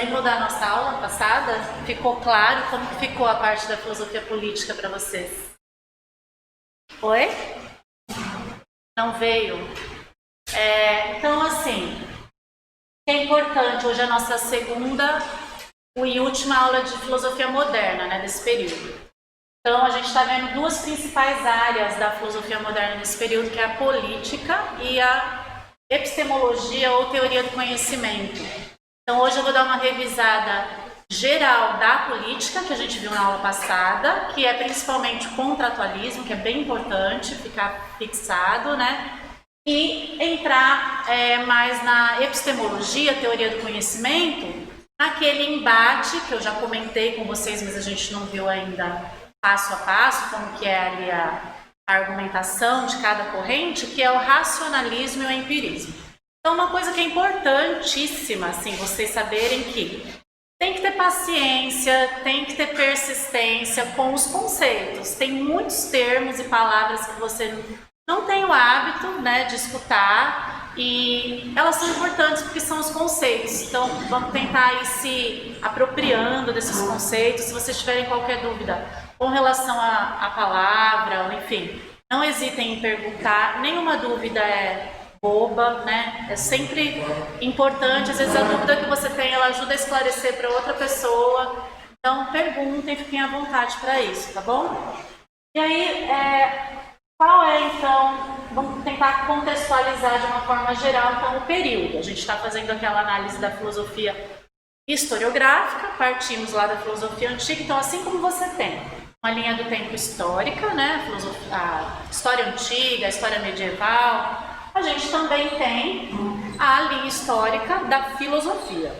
lembram da nossa aula passada? Ficou claro como que ficou a parte da filosofia política para vocês? Oi? Não veio? Então, assim, é importante, hoje é a nossa segunda e última aula de filosofia moderna, né, desse período. Então, a gente está vendo duas principais áreas da filosofia moderna nesse período, que é a política e a epistemologia ou teoria do conhecimento. Então, hoje eu vou dar uma revisada geral da política, que a gente viu na aula passada, que é principalmente o contratualismo, que é bem importante ficar fixado, né? E entrar mais na epistemologia, teoria do conhecimento, naquele embate que eu já comentei com vocês, mas a gente não viu ainda passo a passo, como que é ali a argumentação de cada corrente, que é o racionalismo e o empirismo. Então, uma coisa que é importantíssima, assim, vocês saberem que tem que ter paciência, tem que ter persistência com os conceitos. Tem muitos termos e palavras que você não tem o hábito, né, de escutar, e elas são importantes porque são os conceitos. Então, vamos tentar ir se apropriando desses conceitos. Se vocês tiverem qualquer dúvida com relação à palavra, ou enfim, não hesitem em perguntar. Nenhuma dúvida é boba, né? É sempre importante. Às vezes a dúvida que você tem, ela ajuda a esclarecer para outra pessoa. Então, perguntem, fiquem à vontade para isso, tá bom? E aí, qual é, então, vamos tentar contextualizar de uma forma geral, então, o período. A gente está fazendo aquela análise da filosofia historiográfica, partimos lá da filosofia antiga. Então, assim como você tem uma linha do tempo histórica, né, a história antiga, a história medieval, a gente também tem a linha histórica da filosofia,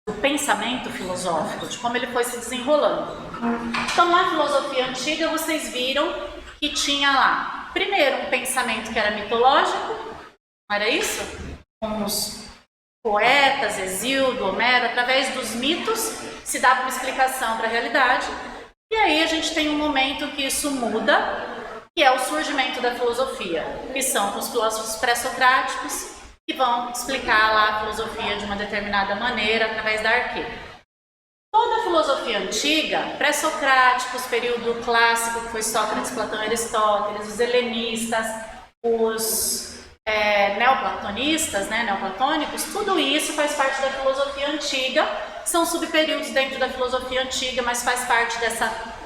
do pensamento filosófico, de como ele foi se desenrolando. Então, na filosofia antiga, vocês viram que tinha lá, primeiro, um pensamento que era mitológico, não era isso? Com os poetas, Hesíodo, Homero, através dos mitos, se dava uma explicação para a realidade. E aí a gente tem um momento que isso muda, que é o surgimento da filosofia, que são os filósofos pré-socráticos, que vão explicar lá a filosofia de uma determinada maneira, através da arquê. Toda a filosofia antiga, pré-socráticos, período clássico, que foi Sócrates, Platão e Aristóteles, os helenistas, os neoplatonistas, né, neoplatônicos, tudo isso faz parte da filosofia antiga, são subperíodos dentro da filosofia antiga, mas faz parte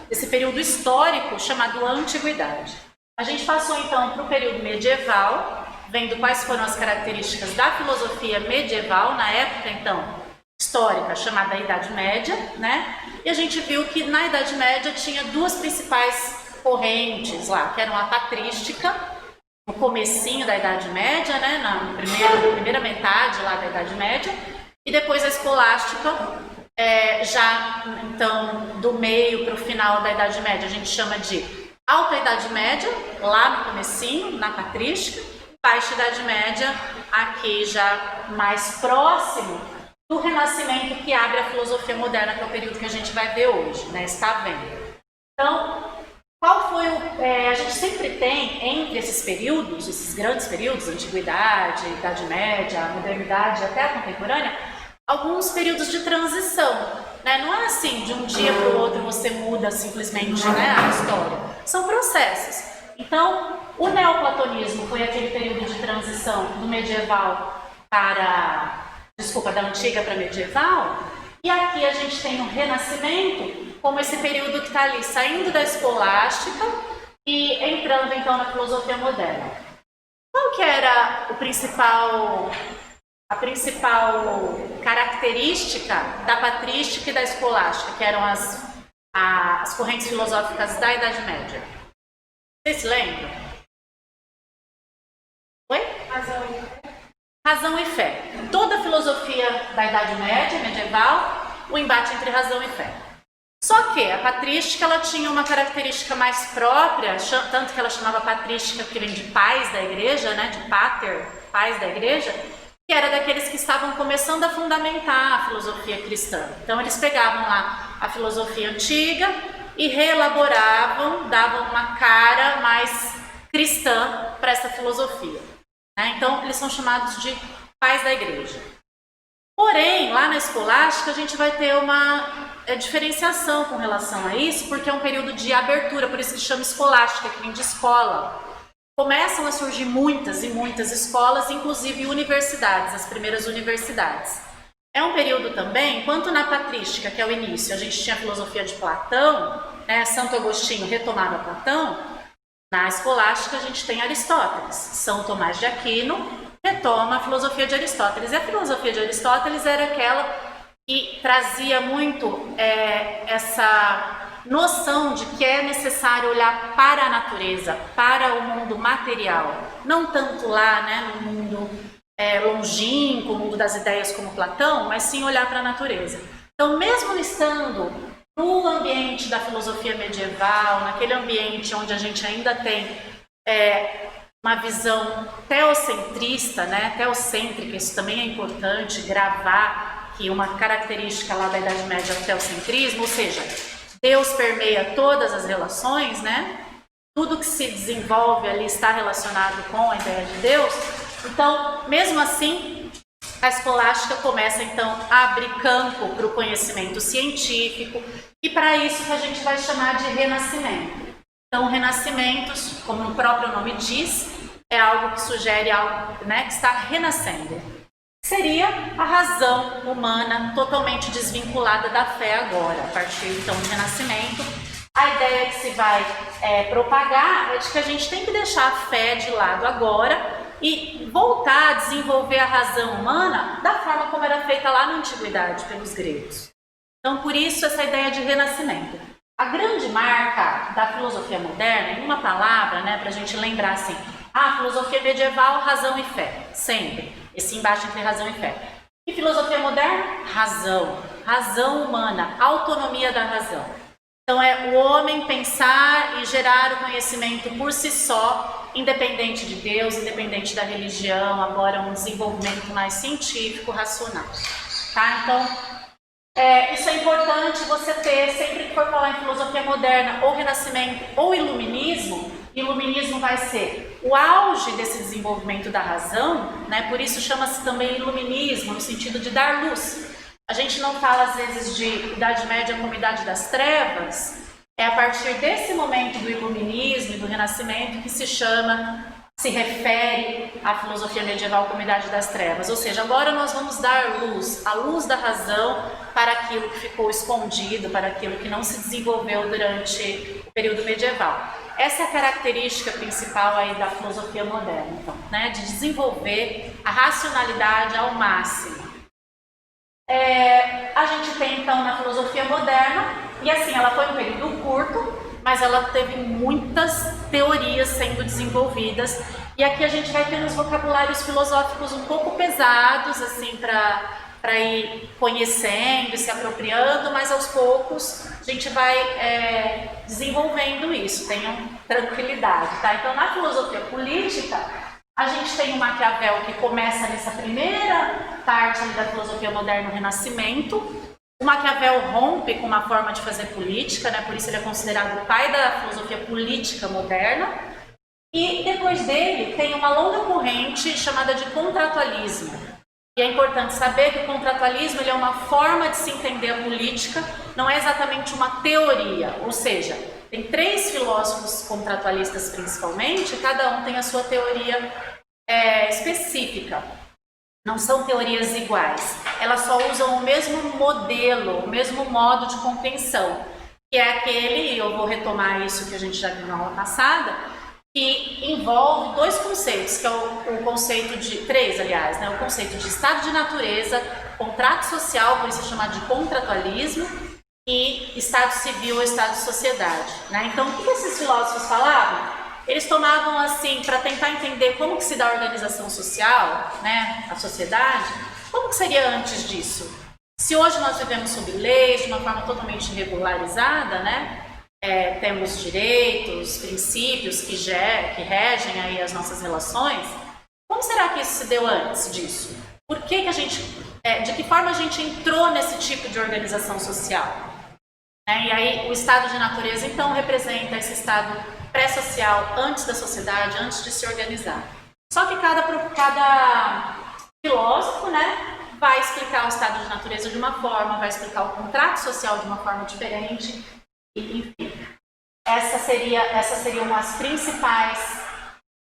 desse período histórico chamado Antiguidade. A gente passou então para o período medieval, vendo quais foram as características da filosofia medieval, na época então histórica, chamada Idade Média, né? E a gente viu que na Idade Média tinha duas principais correntes lá, que eram a patrística, no comecinho da Idade Média, né? Na primeira metade lá da Idade Média, e depois a escolástica, já então do meio para o final da Idade Média, a gente chama de Alta Idade Média, lá no comecinho, na patrística, Baixa Idade Média, aqui já mais próximo do Renascimento, que abre a filosofia moderna, que é o período que a gente vai ver hoje, né? Está vendo. Então, qual foi a gente sempre tem, entre esses períodos, esses grandes períodos, Antiguidade, Idade Média, Modernidade até a Contemporânea, alguns períodos de transição, né? Não é assim, de um dia para o outro você muda simplesmente, né, a história. São processos. Então, o neoplatonismo foi aquele período de transição do medieval da antiga para medieval, e aqui a gente tem o Renascimento como esse período que está ali saindo da escolástica e entrando então na filosofia moderna. Qual que era a principal característica da patrística e da escolástica, que eram as correntes filosóficas da Idade Média? Vocês se lembram? Oi? Razão e fé. Toda a filosofia da Idade Média, medieval, o embate entre razão e fé. Só que a patrística, ela tinha uma característica mais própria, tanto que ela chamava patrística, que vem de pais da igreja, né, de pater, pais da igreja, que era daqueles que estavam começando a fundamentar a filosofia cristã. Então eles pegavam lá a filosofia antiga e reelaboravam, davam uma cara mais cristã para essa filosofia. Então, eles são chamados de pais da igreja. Porém, lá na escolástica a gente vai ter uma diferenciação com relação a isso, porque é um período de abertura, por isso que chama escolástica, que vem de escola. Começam a surgir muitas e muitas escolas, inclusive universidades, as primeiras universidades. É um período também, enquanto na patrística, que é o início, a gente tinha a filosofia de Platão, né, Santo Agostinho retomava Platão, na escolástica a gente tem Aristóteles. São Tomás de Aquino retoma a filosofia de Aristóteles. E a filosofia de Aristóteles era aquela que trazia muito essa noção de que é necessário olhar para a natureza, para o mundo material, não tanto lá, né, no mundo longínquo, o mundo das ideias como Platão, mas sim olhar para a natureza. Então, mesmo estando no ambiente da filosofia medieval, naquele ambiente onde a gente ainda tem uma visão teocentrista, né, teocêntrica, isso também é importante, gravar que uma característica lá da Idade Média é o teocentrismo, ou seja, Deus permeia todas as relações, né? Tudo que se desenvolve ali está relacionado com a ideia de Deus. Então, mesmo assim, a escolástica começa então a abrir campo para o conhecimento científico e para isso que a gente vai chamar de renascimento. Então, renascimentos, como o próprio nome diz, é algo que sugere algo, né, que está renascendo. Seria a razão humana totalmente desvinculada da fé agora, a partir então do renascimento. A ideia que se vai propagar é de que a gente tem que deixar a fé de lado agora e voltar a desenvolver a razão humana da forma como era feita lá na antiguidade pelos gregos. Então, por isso, essa ideia de renascimento. A grande marca da filosofia moderna, em uma palavra, né, para a gente lembrar assim, filosofia medieval, razão e fé, sempre, esse embate entre razão e fé. E filosofia moderna? Razão humana, autonomia da razão. Então é o homem pensar e gerar o conhecimento por si só, independente de Deus, independente da religião, agora um desenvolvimento mais científico, racional. Tá? Então, isso é importante você ter, sempre que for falar em filosofia moderna, ou renascimento, ou iluminismo. Iluminismo vai ser o auge desse desenvolvimento da razão, né? Por isso chama-se também iluminismo, no sentido de dar luz. A gente não fala às vezes de Idade Média como Idade das Trevas, é a partir desse momento do iluminismo e do renascimento que se refere à filosofia medieval como Idade das Trevas. Ou seja, agora nós vamos dar luz, a luz da razão para aquilo que ficou escondido, para aquilo que não se desenvolveu durante o período medieval. Essa é a característica principal aí da filosofia moderna, então, né, de desenvolver a racionalidade ao máximo. A gente tem então na filosofia moderna, e assim, ela foi um período curto, mas ela teve muitas teorias sendo desenvolvidas, e aqui a gente vai ter uns vocabulários filosóficos um pouco pesados, assim, para ir conhecendo e se apropriando, mas aos poucos a gente vai desenvolvendo isso, tenham tranquilidade, tá? Então, na filosofia política, a gente tem o Maquiavel que começa nessa primeira parte da filosofia moderna, o Renascimento. O Maquiavel rompe com uma forma de fazer política, né? Por isso ele é considerado o pai da filosofia política moderna. E depois dele tem uma longa corrente chamada de contratualismo. E é importante saber que o contratualismo ele é uma forma de se entender a política, não é exatamente uma teoria, ou seja, tem 3 filósofos contratualistas principalmente, cada um tem a sua teoria específica. Não são teorias iguais, elas só usam o mesmo modelo, o mesmo modo de compreensão, que é aquele, e eu vou retomar isso que a gente já viu na aula passada, que envolve 2 conceitos, que é o conceito de, 3 aliás, né? O conceito de estado de natureza, contrato social, por isso é chamado de contratualismo, e estado civil ou estado de sociedade, né? Então, o que esses filósofos falavam? Eles tomavam assim, para tentar entender como que se dá a organização social, né, a sociedade, como que seria antes disso? Se hoje nós vivemos sob leis, de uma forma totalmente regularizada, né, temos direitos, princípios que regem aí as nossas relações, como será que isso se deu antes disso? Por que a gente, de que forma a gente entrou nesse tipo de organização social? E aí o estado de natureza, então, representa esse estado pré-social, antes da sociedade, antes de se organizar. Só que cada filósofo, né, vai explicar o estado de natureza de uma forma, vai explicar o contrato social de uma forma diferente, e, enfim. Essas seriam as principais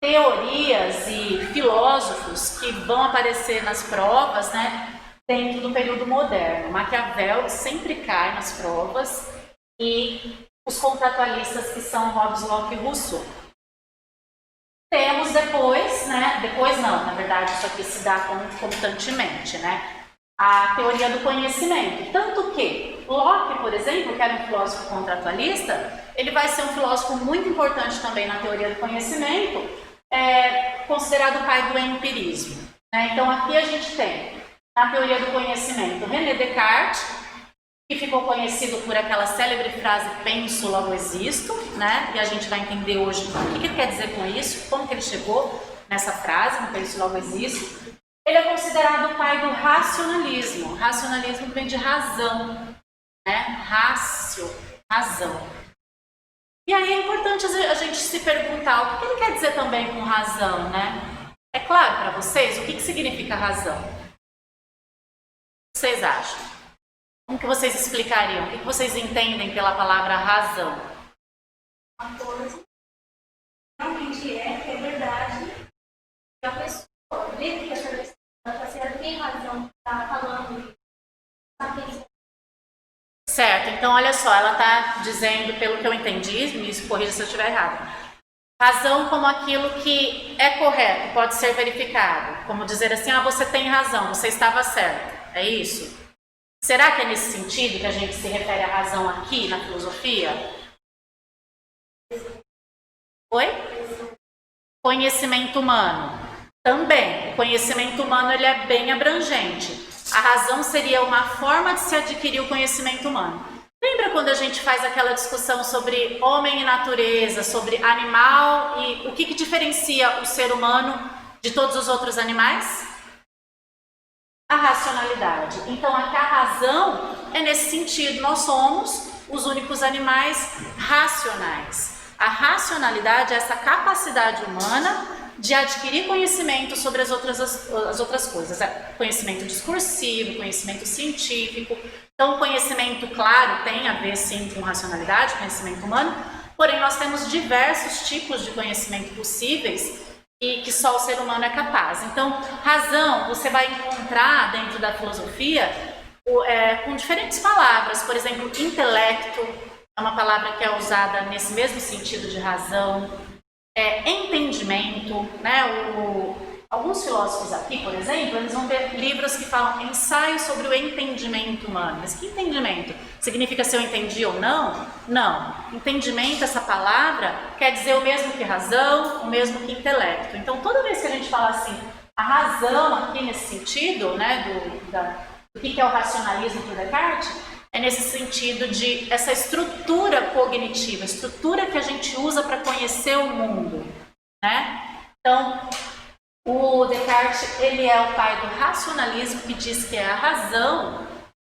teorias e filósofos que vão aparecer nas provas, né, dentro do período moderno. Maquiavel sempre cai nas provas e os contratualistas que são Hobbes, Locke e Rousseau. Temos depois, né, depois não, na verdade isso aqui se dá concomitantemente, né, a teoria do conhecimento. Tanto que Locke, por exemplo, que era um filósofo contratualista, ele vai ser um filósofo muito importante também na teoria do conhecimento, considerado o pai do empirismo, né? Então aqui a gente tem, na teoria do conhecimento, René Descartes, que ficou conhecido por aquela célebre frase penso, logo existo, né? E a gente vai entender hoje o que ele quer dizer com isso, como que ele chegou nessa frase, no penso, logo existo. Ele é considerado o pai do racionalismo. Racionalismo vem de razão, né? Razão. E aí é importante a gente se perguntar o que ele quer dizer também com razão, né? É claro para vocês o que significa razão? O que vocês acham? Como que vocês explicariam? O que vocês entendem pela palavra razão? Uma coisa realmente que é verdade, e a pessoa vê que essa pessoa tem razão, está falando, está pensando. Certo, então olha só, ela está dizendo, pelo que eu entendi, me corrija se eu estiver errado, razão como aquilo que é correto, pode ser verificado, como dizer assim, você tem razão, você estava certo, é isso? Será que é nesse sentido que a gente se refere à razão aqui na filosofia? Oi? Conhecimento humano. Também, o conhecimento humano ele é bem abrangente. A razão seria uma forma de se adquirir o conhecimento humano. Lembra quando a gente faz aquela discussão sobre homem e natureza, sobre animal e o que diferencia o ser humano de todos os outros animais? A racionalidade. Então, aqui a razão é nesse sentido. Nós somos os únicos animais racionais. A racionalidade é essa capacidade humana de adquirir conhecimento sobre as outras coisas. Conhecimento discursivo, conhecimento científico. Então, o conhecimento, claro, tem a ver sim com racionalidade, conhecimento humano, porém nós temos diversos tipos de conhecimento possíveis e que só o ser humano é capaz. Então, razão você vai encontrar dentro da filosofia com diferentes palavras. Por exemplo, intelecto é uma palavra que é usada nesse mesmo sentido de razão. Entendimento, né? Alguns filósofos aqui, por exemplo, eles vão ter livros que falam ensaio sobre o entendimento humano. Mas que entendimento? Significa se eu entendi ou não? Não. Entendimento, essa palavra, quer dizer o mesmo que razão, o mesmo que intelecto. Então, toda vez que a gente fala assim, a razão aqui nesse sentido, né, do que é o racionalismo por Descartes, é nesse sentido de essa estrutura cognitiva, estrutura que a gente usa para conhecer o mundo, né? Então, o Descartes, ele é o pai do racionalismo, que diz que é a razão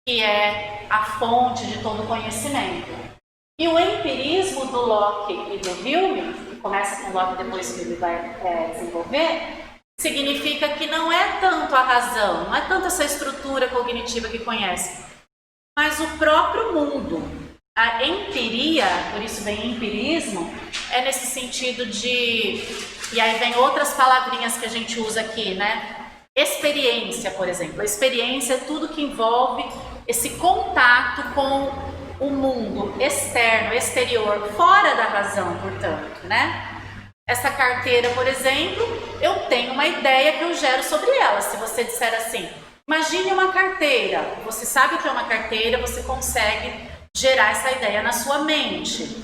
que é a fonte de todo conhecimento. E o empirismo do Locke e do Hume, que começa com Locke e depois que ele vai desenvolver, significa que não é tanto a razão, não é tanto essa estrutura cognitiva que conhece, mas o próprio mundo. A empiria, por isso vem empirismo, é nesse sentido de... E aí vem outras palavrinhas que a gente usa aqui, né? Experiência, por exemplo. A experiência é tudo que envolve esse contato com o mundo externo, exterior, fora da razão, portanto, né? Essa carteira, por exemplo, eu tenho uma ideia que eu gero sobre ela. Se você disser assim, imagine uma carteira, você sabe o que é uma carteira, você consegue gerar essa ideia na sua mente.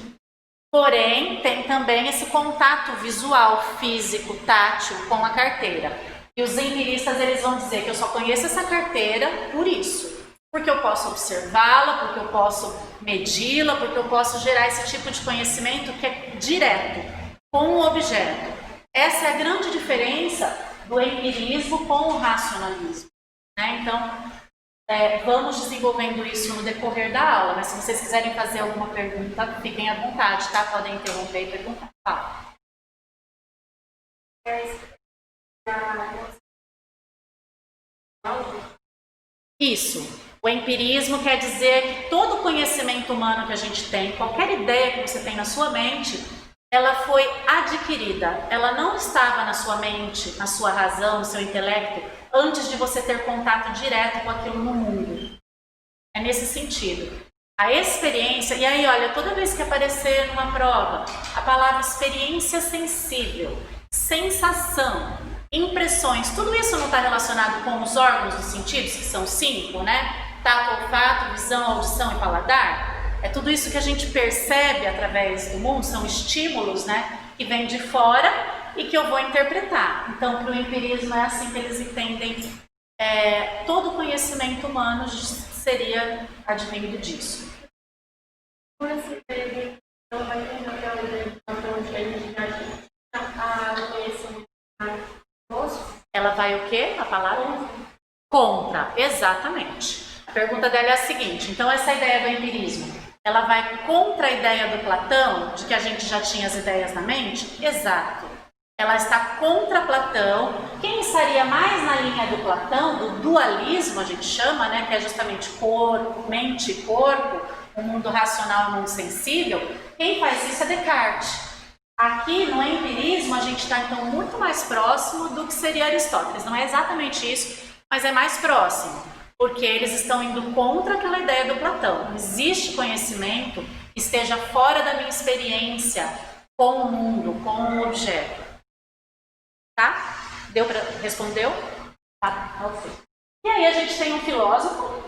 Porém, tem também esse contato visual, físico, tátil com a carteira. E os empiristas, eles vão dizer que eu só conheço essa carteira por isso. Porque eu posso observá-la, porque eu posso medi-la, porque eu posso gerar esse tipo de conhecimento que é direto, com o objeto. Essa é a grande diferença do empirismo com o racionalismo, né? Então, vamos desenvolvendo isso no decorrer da aula, mas se vocês quiserem fazer alguma pergunta, fiquem à vontade, tá? Podem interromper e perguntar. Fala. Isso. O empirismo quer dizer que todo conhecimento humano que a gente tem, qualquer ideia que você tem na sua mente, ela foi adquirida. Ela não estava na sua mente, na sua razão, no seu intelecto, antes de você ter contato direto com aquilo no mundo. É nesse sentido. A experiência, e aí olha, toda vez que aparecer numa prova, a palavra experiência sensível, sensação, impressões, tudo isso não está relacionado com os órgãos dos sentidos, que são 5, né? Tato, olfato, visão, audição e paladar. É tudo isso que a gente percebe através do mundo, são estímulos, né? Que vêm de fora e que eu vou interpretar. Então, para o empirismo é assim que eles entendem todo conhecimento humano seria advindo disso. Ela vai o quê? A palavra? Contra, exatamente. A pergunta dela é a seguinte, então essa ideia do empirismo, ela vai contra a ideia do Platão, de que a gente já tinha as ideias na mente? Exato. Ela está contra Platão. Quem estaria mais na linha do Platão, do dualismo, a gente chama, né, que é justamente corpo, mente e corpo, o mundo racional e o mundo sensível, quem faz isso é Descartes. Aqui no empirismo a gente está então muito mais próximo do que seria Aristóteles. Não é exatamente isso, mas é mais próximo, porque eles estão indo contra aquela ideia do Platão. Existe conhecimento que esteja fora da minha experiência com o mundo, com o objeto. Tá? Deu para respondeu? Tá, ok. E aí a gente tem um filósofo.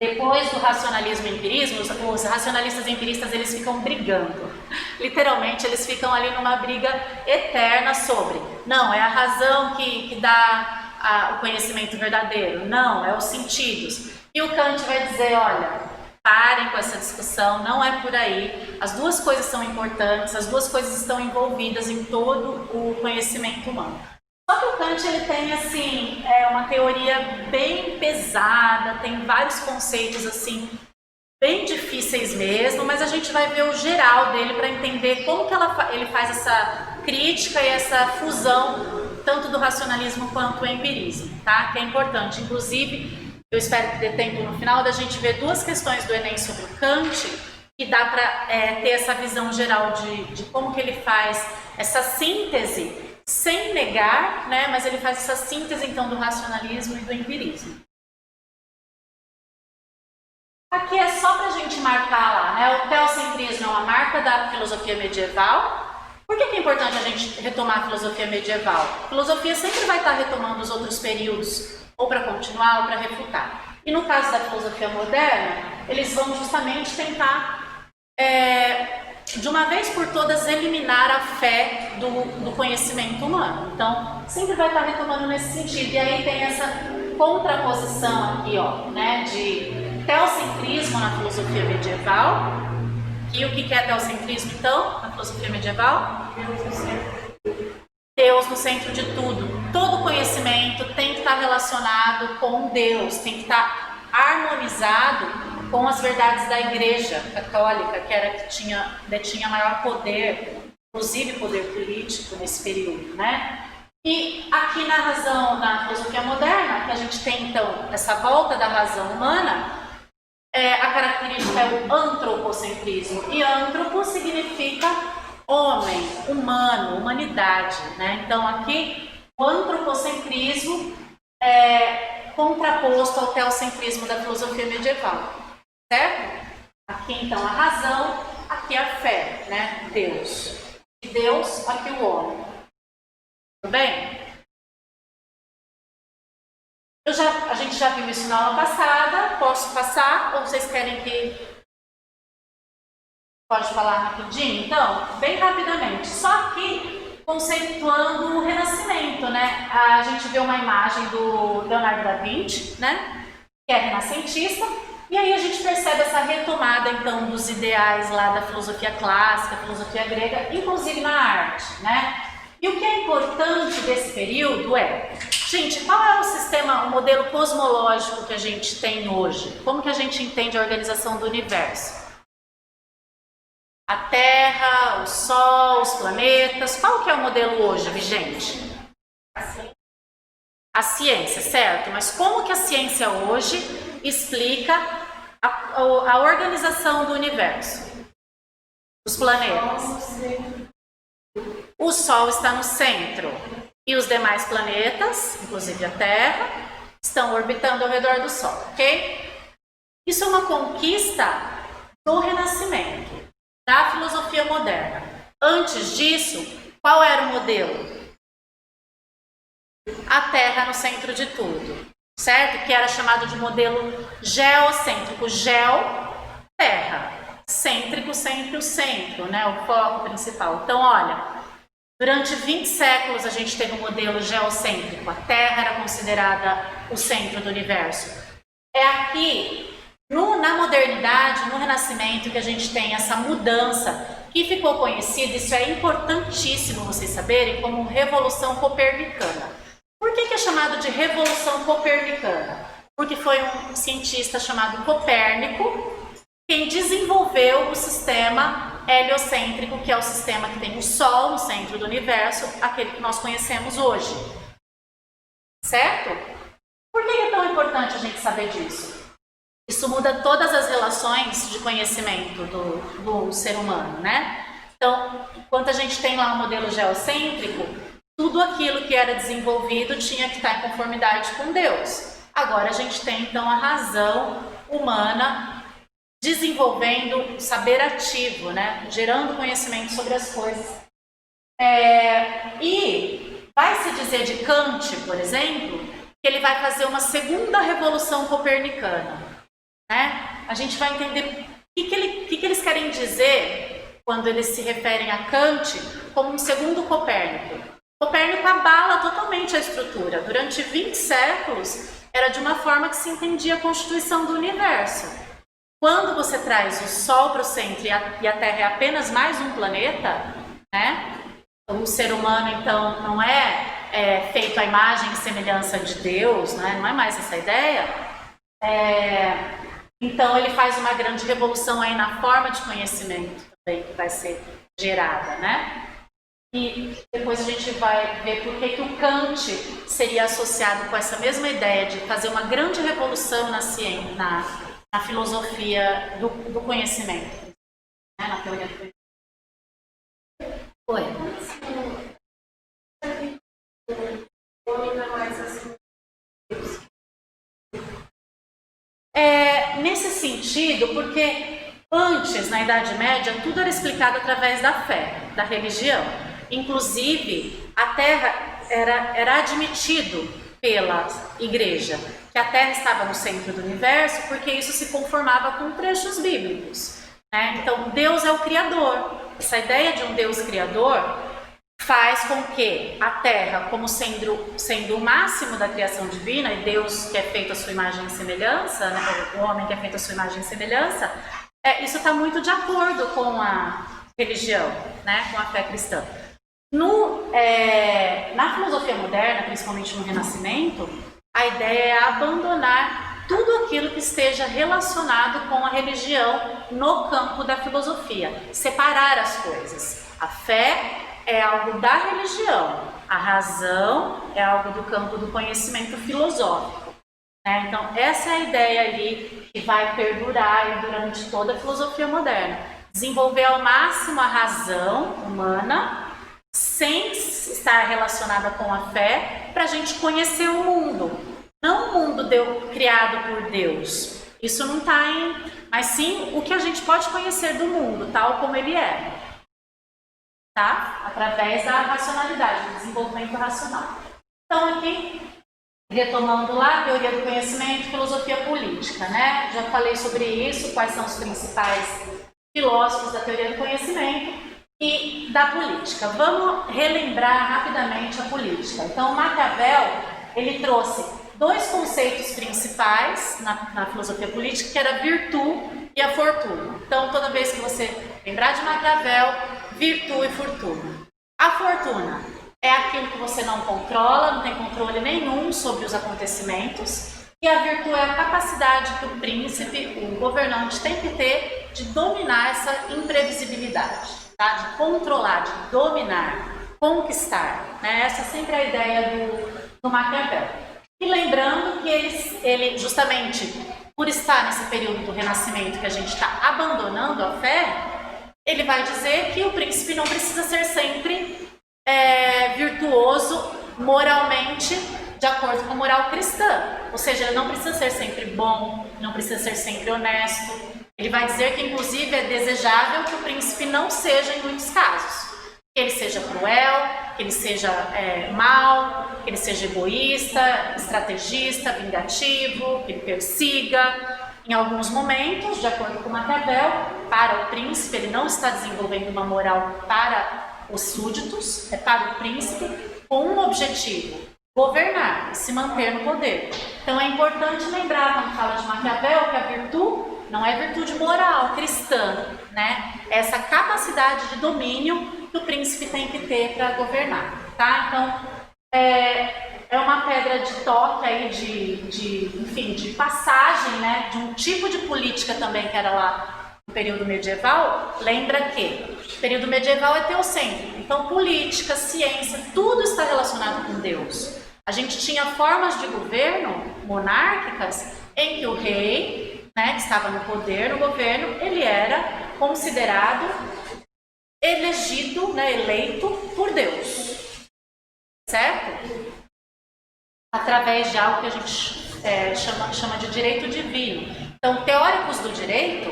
Depois do racionalismo e empirismo, os racionalistas e empiristas eles ficam brigando. Literalmente eles ficam ali numa briga eterna sobre, não, é a razão que dá o conhecimento verdadeiro, não, é os sentidos. E o Kant vai dizer, olha, parem com essa discussão, não é por aí, as duas coisas são importantes, as duas coisas estão envolvidas em todo o conhecimento humano. Só que o Kant ele tem assim, uma teoria bem pesada, tem vários conceitos assim, bem difíceis mesmo, mas a gente vai ver o geral dele para entender como que ele faz essa crítica e essa fusão, tanto do racionalismo quanto do empirismo, tá? Que é importante. Inclusive, eu espero que dê tempo no final da gente ver duas questões do Enem sobre o Kant, que dá para ter essa visão geral de como que ele faz essa síntese, sem negar, né, mas ele faz essa síntese então do racionalismo e do empirismo. Aqui é só para a gente marcar lá, né, o teocentrismo é uma marca da filosofia medieval. Por que é importante a gente retomar a filosofia medieval? A filosofia sempre vai estar retomando os outros períodos, ou para continuar ou para refutar. E no caso da filosofia moderna, eles vão justamente tentar de uma vez por todas eliminar a fé do conhecimento humano. Então, sempre vai estar retomando nesse sentido. E aí tem essa contraposição aqui, ó, né, de teocentrismo na filosofia medieval. E o que é teocentrismo, então, na filosofia medieval? Deus no centro de tudo. Todo conhecimento tem que estar relacionado com Deus, tem que estar harmonizado com as verdades da Igreja Católica, que era que detinha maior poder, inclusive poder político nesse período, né? E aqui na filosofia moderna, que a gente tem então essa volta da razão humana, a característica é o antropocentrismo. E antropo significa homem, humano, humanidade, né? Então aqui o antropocentrismo é contraposto ao teocentrismo da filosofia medieval. Certo? Aqui então a razão, aqui a fé, né? Deus. E Deus, aqui o homem. Tudo bem? A gente já viu isso na aula passada. Posso passar ou vocês querem que... Pode falar rapidinho? Então, bem rapidamente. Só aqui conceituando o Renascimento, né? A gente vê uma imagem do Leonardo da Vinci, né? Que é renascentista. E aí a gente percebe essa retomada, então, dos ideais lá da filosofia clássica, filosofia grega, inclusive na arte, né? E o que é importante desse período gente, qual é o modelo cosmológico que a gente tem hoje? Como que a gente entende a organização do universo? A Terra, o Sol, os planetas, qual que é o modelo hoje, vigente? A ciência, certo? Mas como que a ciência hoje explica a organização do universo, dos planetas? O Sol está no centro e os demais planetas, inclusive a Terra, estão orbitando ao redor do Sol, ok? Isso é uma conquista do Renascimento, da filosofia moderna. Antes disso, qual era o modelo? A Terra no centro de tudo, certo? Que era chamado de modelo geocêntrico. Geo, Terra. Cêntrico, sempre o centro, né? O foco principal. Então, olha, durante 20 séculos a gente teve um modelo geocêntrico. A Terra era considerada o centro do universo. É aqui, na modernidade, no Renascimento, que a gente tem essa mudança que ficou conhecida, isso é importantíssimo vocês saberem, como Revolução Copernicana. Por que é chamado de Revolução Copernicana? Porque foi um cientista chamado Copérnico quem desenvolveu o sistema heliocêntrico, que é o sistema que tem o Sol no centro do universo, aquele que nós conhecemos hoje. Certo? Por que é tão importante a gente saber disso? Isso muda todas as relações de conhecimento do ser humano, né? Então, enquanto a gente tem lá um modelo geocêntrico, tudo aquilo que era desenvolvido tinha que estar em conformidade com Deus. Agora a gente tem, então, a razão humana desenvolvendo saber ativo, né? Gerando conhecimento sobre as coisas. E vai se dizer de Kant, por exemplo, que ele vai fazer uma segunda revolução copernicana. Né? A gente vai entender o que eles querem dizer quando eles se referem a Kant como um segundo Copérnico. Copérnico abala totalmente a estrutura. Durante 20 séculos, era de uma forma que se entendia a constituição do universo. Quando você traz o Sol para o centro e a Terra é apenas mais um planeta, né? O ser humano, então, não é feito à imagem e semelhança de Deus, né? Não é mais essa ideia. Então, ele faz uma grande revolução aí na forma de conhecimento também que vai ser gerada, né? E depois a gente vai ver por que o Kant seria associado com essa mesma ideia de fazer uma grande revolução na ciência, na filosofia do conhecimento, né? Na teoria do conhecimento. Oi. Nesse sentido, porque antes, na Idade Média, tudo era explicado através da fé, da religião. Inclusive, a Terra era admitido pela Igreja, que a Terra estava no centro do universo, porque isso se conformava com trechos bíblicos. Né? Então, Deus é o Criador. Essa ideia de um Deus Criador faz com que a Terra, como sendo o máximo da criação divina, e Deus que é feito à sua imagem e semelhança, né? O homem que é feito à sua imagem e semelhança, isso está muito de acordo com a religião, né? Com a fé cristã. Na filosofia moderna, principalmente no Renascimento, a ideia é abandonar tudo aquilo que esteja relacionado com a religião no campo da filosofia, separar as coisas. A fé é algo da religião, a razão é algo do campo do conhecimento filosófico. Né? Então, essa é a ideia ali que vai perdurar durante toda a filosofia moderna. Desenvolver ao máximo a razão humana, sem estar relacionada com a fé, para a gente conhecer o mundo. Não o mundo criado por Deus, isso não está mas sim o que a gente pode conhecer do mundo, tal como ele é. Tá? Através da racionalidade, do desenvolvimento racional. Então, aqui, retomando lá, teoria do conhecimento, filosofia política, né? Já falei sobre isso, quais são os principais filósofos da teoria do conhecimento e da política. Vamos relembrar rapidamente a política. Então, Maquiavel, ele trouxe dois conceitos principais na filosofia política, que era a virtude e a fortuna. Então, toda vez que você lembrar de Maquiavel, virtude e fortuna. A fortuna é aquilo que você não controla, não tem controle nenhum sobre os acontecimentos. E a virtude é a capacidade que o príncipe, o governante, tem que ter de dominar essa imprevisibilidade, tá? De controlar, de dominar, conquistar. Né? Essa é sempre a ideia do Maquiavel. E lembrando que ele justamente por estar nesse período do Renascimento que a gente está abandonando a fé, ele vai dizer que o príncipe não precisa ser sempre virtuoso moralmente de acordo com a moral cristã. Ou seja, ele não precisa ser sempre bom, não precisa ser sempre honesto. Ele vai dizer que, inclusive, é desejável que o príncipe não seja em muitos casos. Que ele seja cruel, que ele seja mau, que ele seja egoísta, estrategista, vingativo, que ele persiga. Em alguns momentos, de acordo com Maquiavel, para o príncipe, ele não está desenvolvendo uma moral para os súditos, é para o príncipe, com um objetivo: governar e se manter no poder. Então é importante lembrar, quando fala de Maquiavel, que a virtude não é virtude moral cristã, né? É essa capacidade de domínio que o príncipe tem que ter para governar, tá? Então, é uma pedra de toque aí de passagem, né? De um tipo de política também que era lá no período medieval. Lembra que o período medieval é teocêntrico, então política, ciência, tudo está relacionado com Deus. A gente tinha formas de governo monárquicas em que o rei, né, que estava no poder, no governo, ele era considerado elegido, né, eleito por Deus, certo? Através de algo que a gente chama de direito divino. Então, teóricos do direito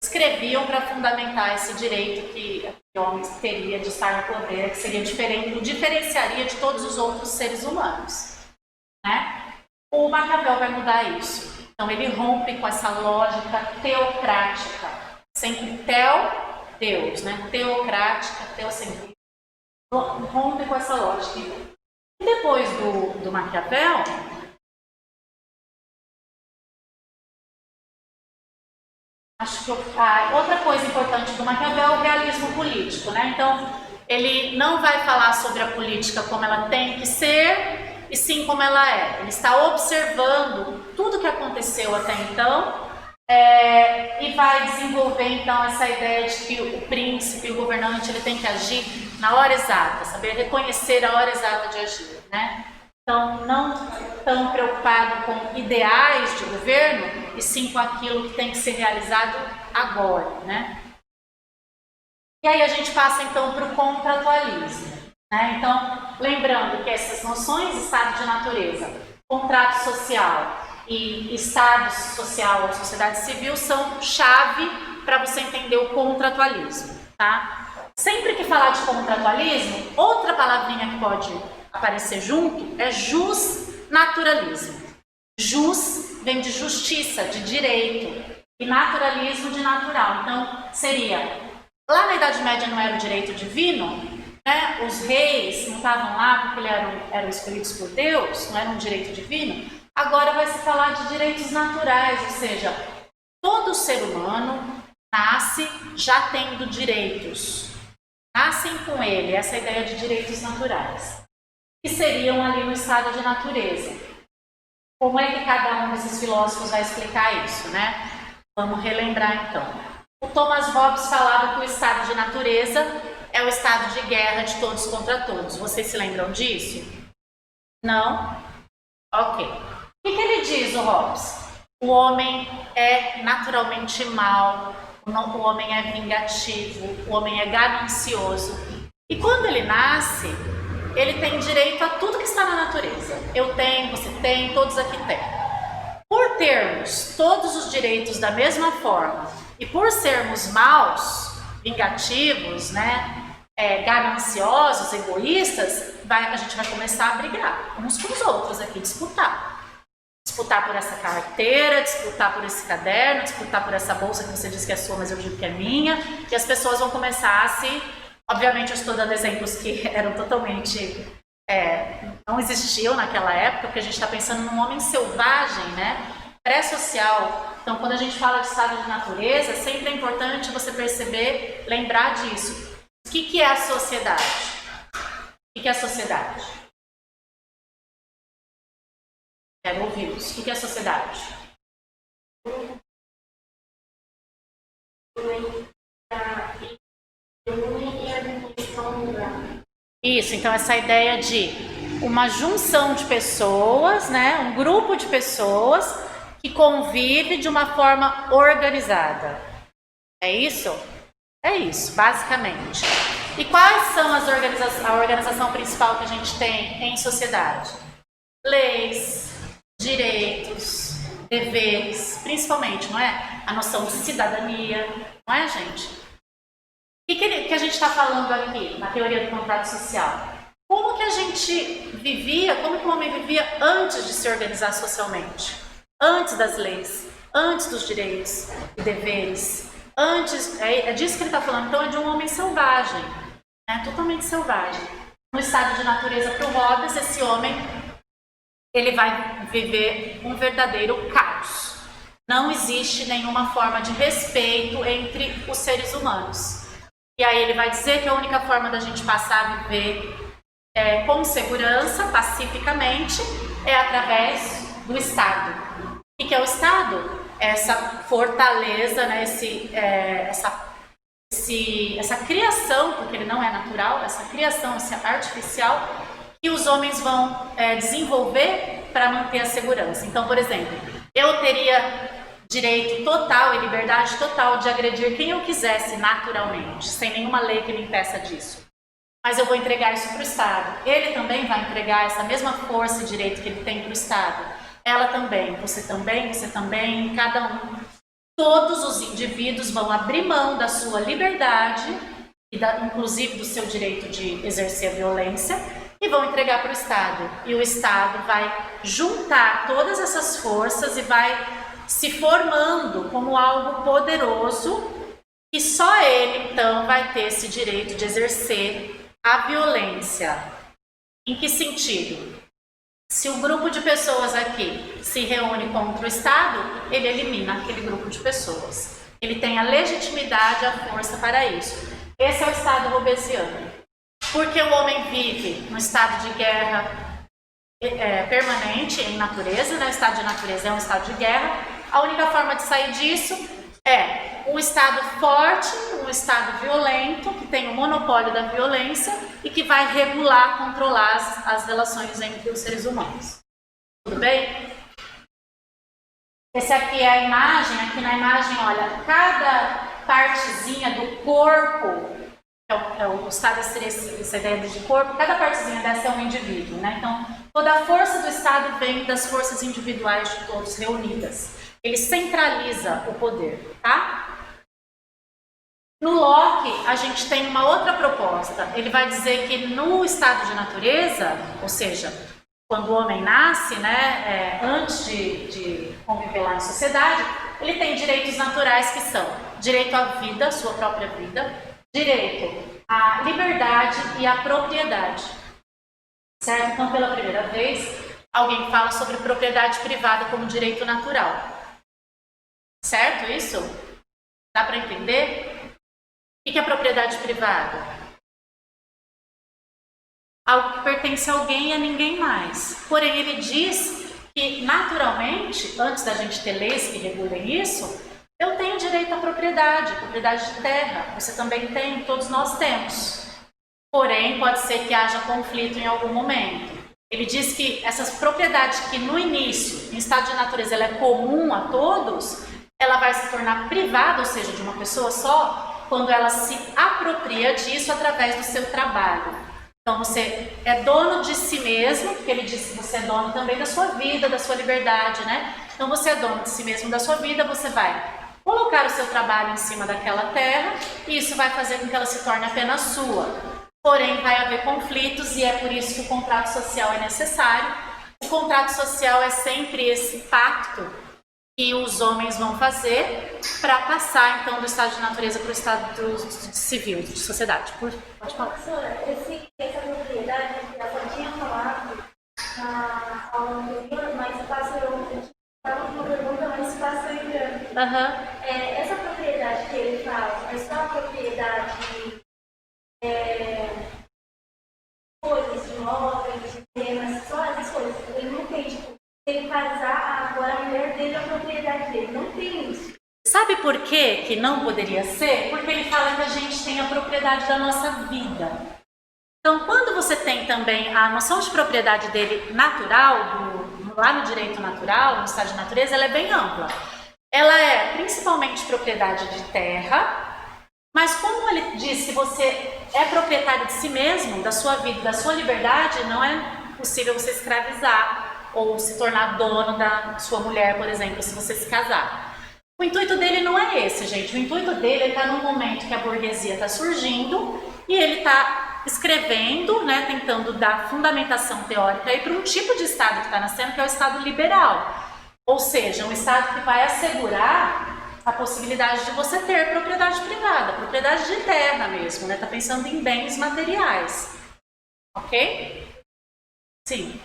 escreviam para fundamentar esse direito que o homem teria de estar no poder, que seria diferente, o diferenciaria de todos os outros seres humanos, né? O Maquiavel vai mudar isso. Então, ele rompe com essa lógica teocrática, sempre Deus, né? Teocrática, teocentrismo, rompe com essa lógica. E depois do Maquiavel, acho que outra coisa importante do Maquiavel é o realismo político, né? Então, ele não vai falar sobre a política como ela tem que ser, e sim como ela é. Ele está observando tudo o que aconteceu até então, e vai desenvolver então essa ideia de que o príncipe, o governante, ele tem que agir na hora exata, saber reconhecer a hora exata de agir, né? Então, não tão preocupado com ideais de governo, e sim com aquilo que tem que ser realizado agora, né? E aí a gente passa então para o contratualismo, né? Então, lembrando que essas noções, estado de natureza, contrato social e estado social ou sociedade civil, são chave para você entender o contratualismo, tá? Sempre que falar de contratualismo, outra palavrinha que pode aparecer junto é justnaturalismo. Jus vem de justiça, de direito, e naturalismo de natural. Então, seria, lá na Idade Média não era o direito divino, né? Os reis não estavam lá porque eram escolhidos por Deus, não era um direito divino. Agora vai se falar de direitos naturais, ou seja, todo ser humano nasce já tendo direitos. Nascem com ele, essa é a ideia de direitos naturais, que seriam ali no estado de natureza. Como é que cada um desses filósofos vai explicar isso, né? Vamos relembrar então. O Thomas Hobbes falava que o estado de natureza é o estado de guerra de todos contra todos. Vocês se lembram disso? Não? Ok. O que ele diz, o Hobbes? O homem é naturalmente mau, o homem é vingativo, o homem é ganancioso. E quando ele nasce, ele tem direito a tudo que está na natureza. Eu tenho, você tem, todos aqui têm. Por termos todos os direitos da mesma forma e por sermos maus, vingativos, né, gananciosos, egoístas, a gente vai começar a brigar uns com os outros aqui, disputar. Disputar por essa carteira, disputar por esse caderno, disputar por essa bolsa que você diz que é sua, mas eu digo que é minha. E as pessoas vão começar a se... Obviamente, eu estou dando exemplos que eram totalmente... não existiam naquela época, porque a gente está pensando num homem selvagem, né? Pré-social. Então, quando a gente fala de estado de natureza, sempre é importante você perceber, lembrar disso. O que é a sociedade? O que é a sociedade? Quero ouvi-los. O que é a sociedade? Isso, então essa ideia de uma junção de pessoas, né? Um grupo de pessoas que convive de uma forma organizada. É isso? É isso, basicamente. E quais são a organização principal que a gente tem em sociedade? Leis, direitos, deveres, principalmente, não é? A noção de cidadania, não é, gente? O que a gente está falando aqui na teoria do contrato social? Como que a gente vivia, como que o homem vivia antes de se organizar socialmente? Antes das leis, antes dos direitos e deveres, antes, é disso que ele está falando, então é de um homem selvagem, né? Totalmente selvagem. No estado de natureza para o Hobbes, esse homem, ele vai viver um verdadeiro caos. Não existe nenhuma forma de respeito entre os seres humanos. E aí ele vai dizer que a única forma da gente passar a viver com segurança, pacificamente, é através do Estado. O que é o Estado? Essa fortaleza, né? Essa criação, porque ele não é natural, essa criação artificial que os homens vão desenvolver para manter a segurança. Então, por exemplo, eu teria direito total e liberdade total de agredir quem eu quisesse naturalmente, sem nenhuma lei que me impeça disso. Mas eu vou entregar isso para o Estado. Ele também vai entregar essa mesma força e direito que ele tem para o Estado. Ela também, você também, cada um. Todos os indivíduos vão abrir mão da sua liberdade, inclusive do seu direito de exercer a violência, e vão entregar para o Estado. E o Estado vai juntar todas essas forças e vai se formando como algo poderoso, e só ele, então, vai ter esse direito de exercer a violência. Em que sentido? Se um grupo de pessoas aqui se reúne contra o Estado, ele elimina aquele grupo de pessoas. Ele tem a legitimidade, a força para isso. Esse é o Estado hobbesiano. Porque o homem vive no estado de guerra permanente em natureza, né? O estado de natureza é um estado de guerra. A única forma de sair disso é um estado forte, um estado violento, que tem o monopólio da violência e que vai regular, controlar as relações entre os seres humanos. Tudo bem? Essa aqui é a imagem. Aqui na imagem, olha, cada partezinha do corpo, o Estado seria essa ideia de corpo, cada partezinha dessa é um indivíduo, né? Então, toda a força do Estado vem das forças individuais de todos reunidas. Ele centraliza o poder, tá? No Locke, a gente tem uma outra proposta. Ele vai dizer que no estado de natureza, ou seja, quando o homem nasce, né, antes de conviver lá em sociedade, ele tem direitos naturais que são direito à vida, sua própria vida, direito à liberdade e à propriedade. Certo? Então, pela primeira vez, alguém fala sobre propriedade privada como direito natural. Certo isso? Dá para entender? O que é propriedade privada? Algo que pertence a alguém e a ninguém mais. Porém, ele diz que, naturalmente, antes da gente ter leis que regulem isso, eu tenho direito à propriedade de terra. Você também tem, todos nós temos. Porém, pode ser que haja conflito em algum momento. Ele diz que essas propriedades que no início, em estado de natureza, ela é comum a todos, ela vai se tornar privada, ou seja, de uma pessoa só, quando ela se apropria disso através do seu trabalho. Então você é dono de si mesmo, porque ele diz que você é dono também da sua vida, da sua liberdade, né? Então você é dono de si mesmo, da sua vida, você vai colocar o seu trabalho em cima daquela terra e isso vai fazer com que ela se torne apenas sua. Porém, vai haver conflitos e é por isso que o contrato social é necessário. O contrato social é sempre esse pacto que os homens vão fazer para passar, então, do estado de natureza para o estado civil, de sociedade. Pode falar. Professora, essa propriedade, eu só tinha falado na aula anterior, mas eu estava com uma pergunta, mas passou entrando. Essa propriedade que ele fala, é só a propriedade de coisas, de imóveis, de temas, só essas coisas. Ele não tem, tipo, ele casar, agora a mulher dele é a propriedade dele. Não tem isso. Sabe por que não poderia ser? Porque ele fala que a gente tem a propriedade da nossa vida. Então, quando você tem também a noção de propriedade dele natural, lá no direito natural, no estado de natureza, ela é bem ampla. Ela é principalmente propriedade de terra, mas como ele diz que você é proprietário de si mesmo, da sua vida, da sua liberdade, não é possível você escravizar ou se tornar dono da sua mulher, por exemplo, se você se casar. O intuito dele não é esse, gente. O intuito dele está num momento que a burguesia está surgindo e ele está escrevendo, né, tentando dar fundamentação teórica para um tipo de Estado que está nascendo, que é o Estado liberal. Ou seja, um Estado que vai assegurar a possibilidade de você ter propriedade privada, propriedade de terra mesmo, né? Está pensando em bens materiais. Ok? Sim.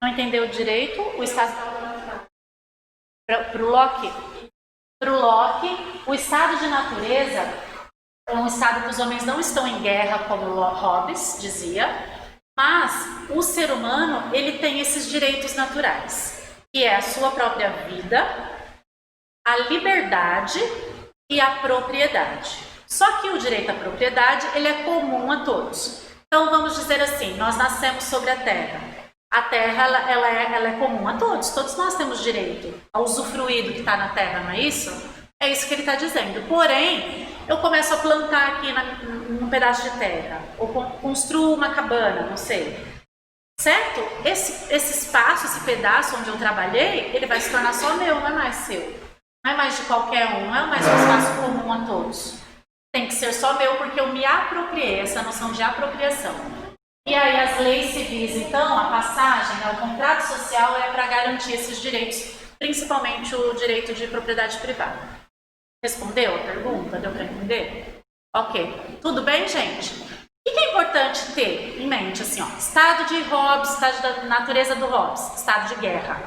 Não entendeu direito? O Estado... Para o Locke? Para o Locke, o estado de natureza é um estado que os homens não estão em guerra, como Hobbes dizia, mas o ser humano ele tem esses direitos naturais, que é a sua própria vida, a liberdade e a propriedade. Só que o direito à propriedade ele é comum a todos. Então vamos dizer assim, nós nascemos sobre a terra. A terra ela é comum a todos. Todos nós temos direito a usufruir do que está na terra, não é isso? É isso que ele está dizendo. Porém, eu começo a plantar aqui num pedaço de terra, ou construo uma cabana, não sei. Certo? Esse espaço, esse pedaço onde eu trabalhei, ele vai se tornar só meu, não é mais seu. Não é mais de qualquer um, não é mais um espaço comum a todos. Tem que ser só meu porque eu me apropriei, essa noção de apropriação. E aí as leis civis, então, a passagem, o contrato social é para garantir esses direitos, principalmente o direito de propriedade privada. Respondeu a pergunta? Deu para entender? Ok. Tudo bem, gente? O que é importante ter em mente? Assim, ó, estado de Hobbes, estado da natureza do Hobbes, estado de guerra.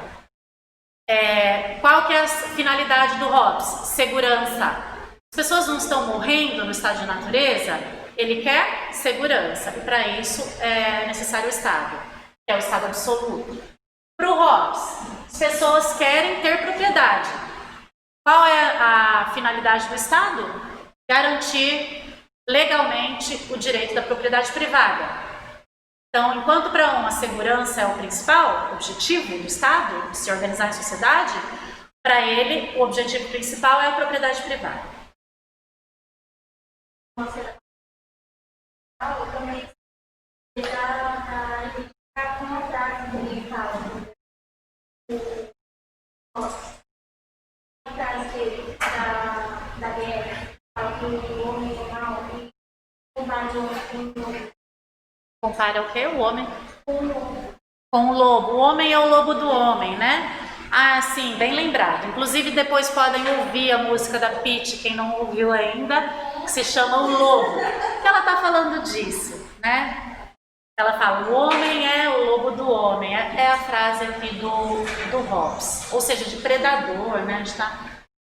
Qual que é a finalidade do Hobbes? Segurança. As pessoas não estão morrendo no estado de natureza? Ele quer segurança, e para isso é necessário o Estado, que é o Estado absoluto. Para o Hobbes, as pessoas querem ter propriedade. Qual é a finalidade do Estado? Garantir legalmente o direito da propriedade privada. Então, enquanto para um a segurança é o principal objetivo do Estado, de se organizar em sociedade, para ele o objetivo principal é a propriedade privada. Também identificar com a frase dele fala a frase dele da guerra, fala que o homem é mau e compara o homem com o lobo. Compara o quê? O homem? Com o lobo. O homem é o lobo do homem, né? Ah, sim, bem lembrado. Inclusive depois podem ouvir a música da Pitty, quem não ouviu ainda, que se chama O Lobo, que ela está falando disso, né? Ela fala, o homem é o lobo do homem, é a frase aqui do Hobbes, ou seja, de predador, né? A gente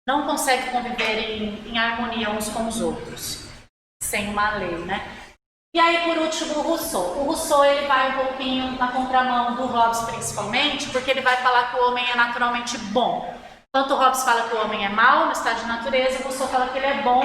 não consegue conviver em harmonia uns com os outros, sem uma lei, né? E aí, por último, o Rousseau. O Rousseau ele vai um pouquinho na contramão do Hobbes, principalmente, porque ele vai falar que o homem é naturalmente bom. Enquanto o Hobbes fala que o homem é mau no estado de natureza, o Rousseau fala que ele é bom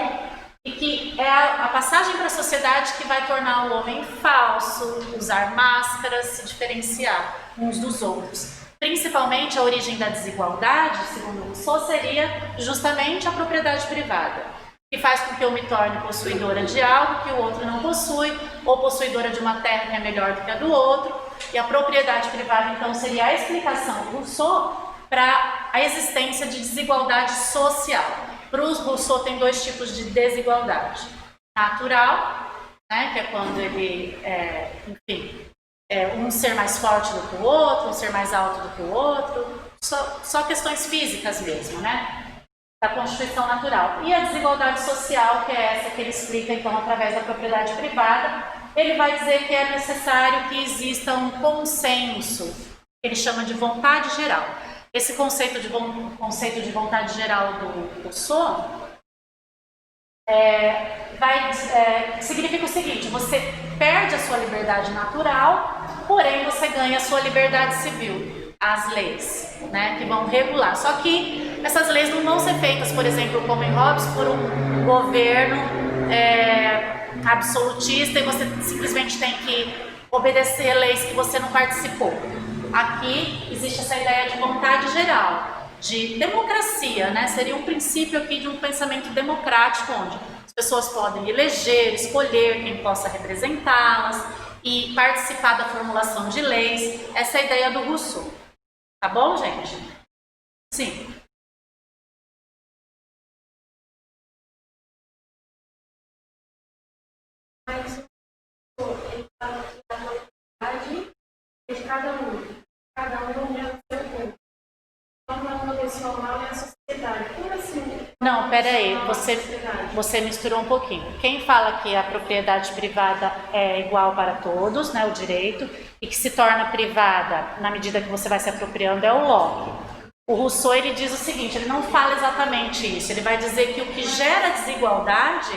e que é a passagem para a sociedade que vai tornar o homem falso, usar máscaras, se diferenciar uns dos outros. Principalmente a origem da desigualdade, segundo o Rousseau, seria justamente a propriedade privada, que faz com que eu me torne possuidora de algo que o outro não possui, ou possuidora de uma terra que é melhor do que a do outro. E a propriedade privada, então, seria a explicação do Rousseau para a existência de desigualdade social. Para o Rousseau tem dois tipos de desigualdade. Natural, né, que é quando ele, um ser mais forte do que o outro, um ser mais alto do que o outro, só questões físicas mesmo, né? Da constituição natural. E a desigualdade social, que é essa que ele explica, então, através da propriedade privada, ele vai dizer que é necessário que exista um consenso, que ele chama de vontade geral. Esse conceito de vontade geral do Rousseau significa o seguinte: você perde a sua liberdade natural, porém você ganha a sua liberdade civil. As leis, né, que vão regular. Só que essas leis não vão ser feitas, por exemplo, como em Hobbes, por um governo absolutista e você simplesmente tem que obedecer leis que você não participou. Aqui existe essa ideia de vontade geral, de democracia, né? Seria um princípio aqui de um pensamento democrático, onde as pessoas podem eleger, escolher quem possa representá-las e participar da formulação de leis. Essa é a ideia do Rousseau. Tá bom, gente? Sim. Mas ele fala que a autoridade é de cada um é o seu corpo. Então, não é uma pessoa mal, é a sociedade. Como assim? Não, peraí, você misturou um pouquinho. Quem fala que a propriedade privada é igual para todos, né, o direito, e que se torna privada na medida que você vai se apropriando é o Locke. O Rousseau, ele diz o seguinte, ele não fala exatamente isso, ele vai dizer que o que gera desigualdade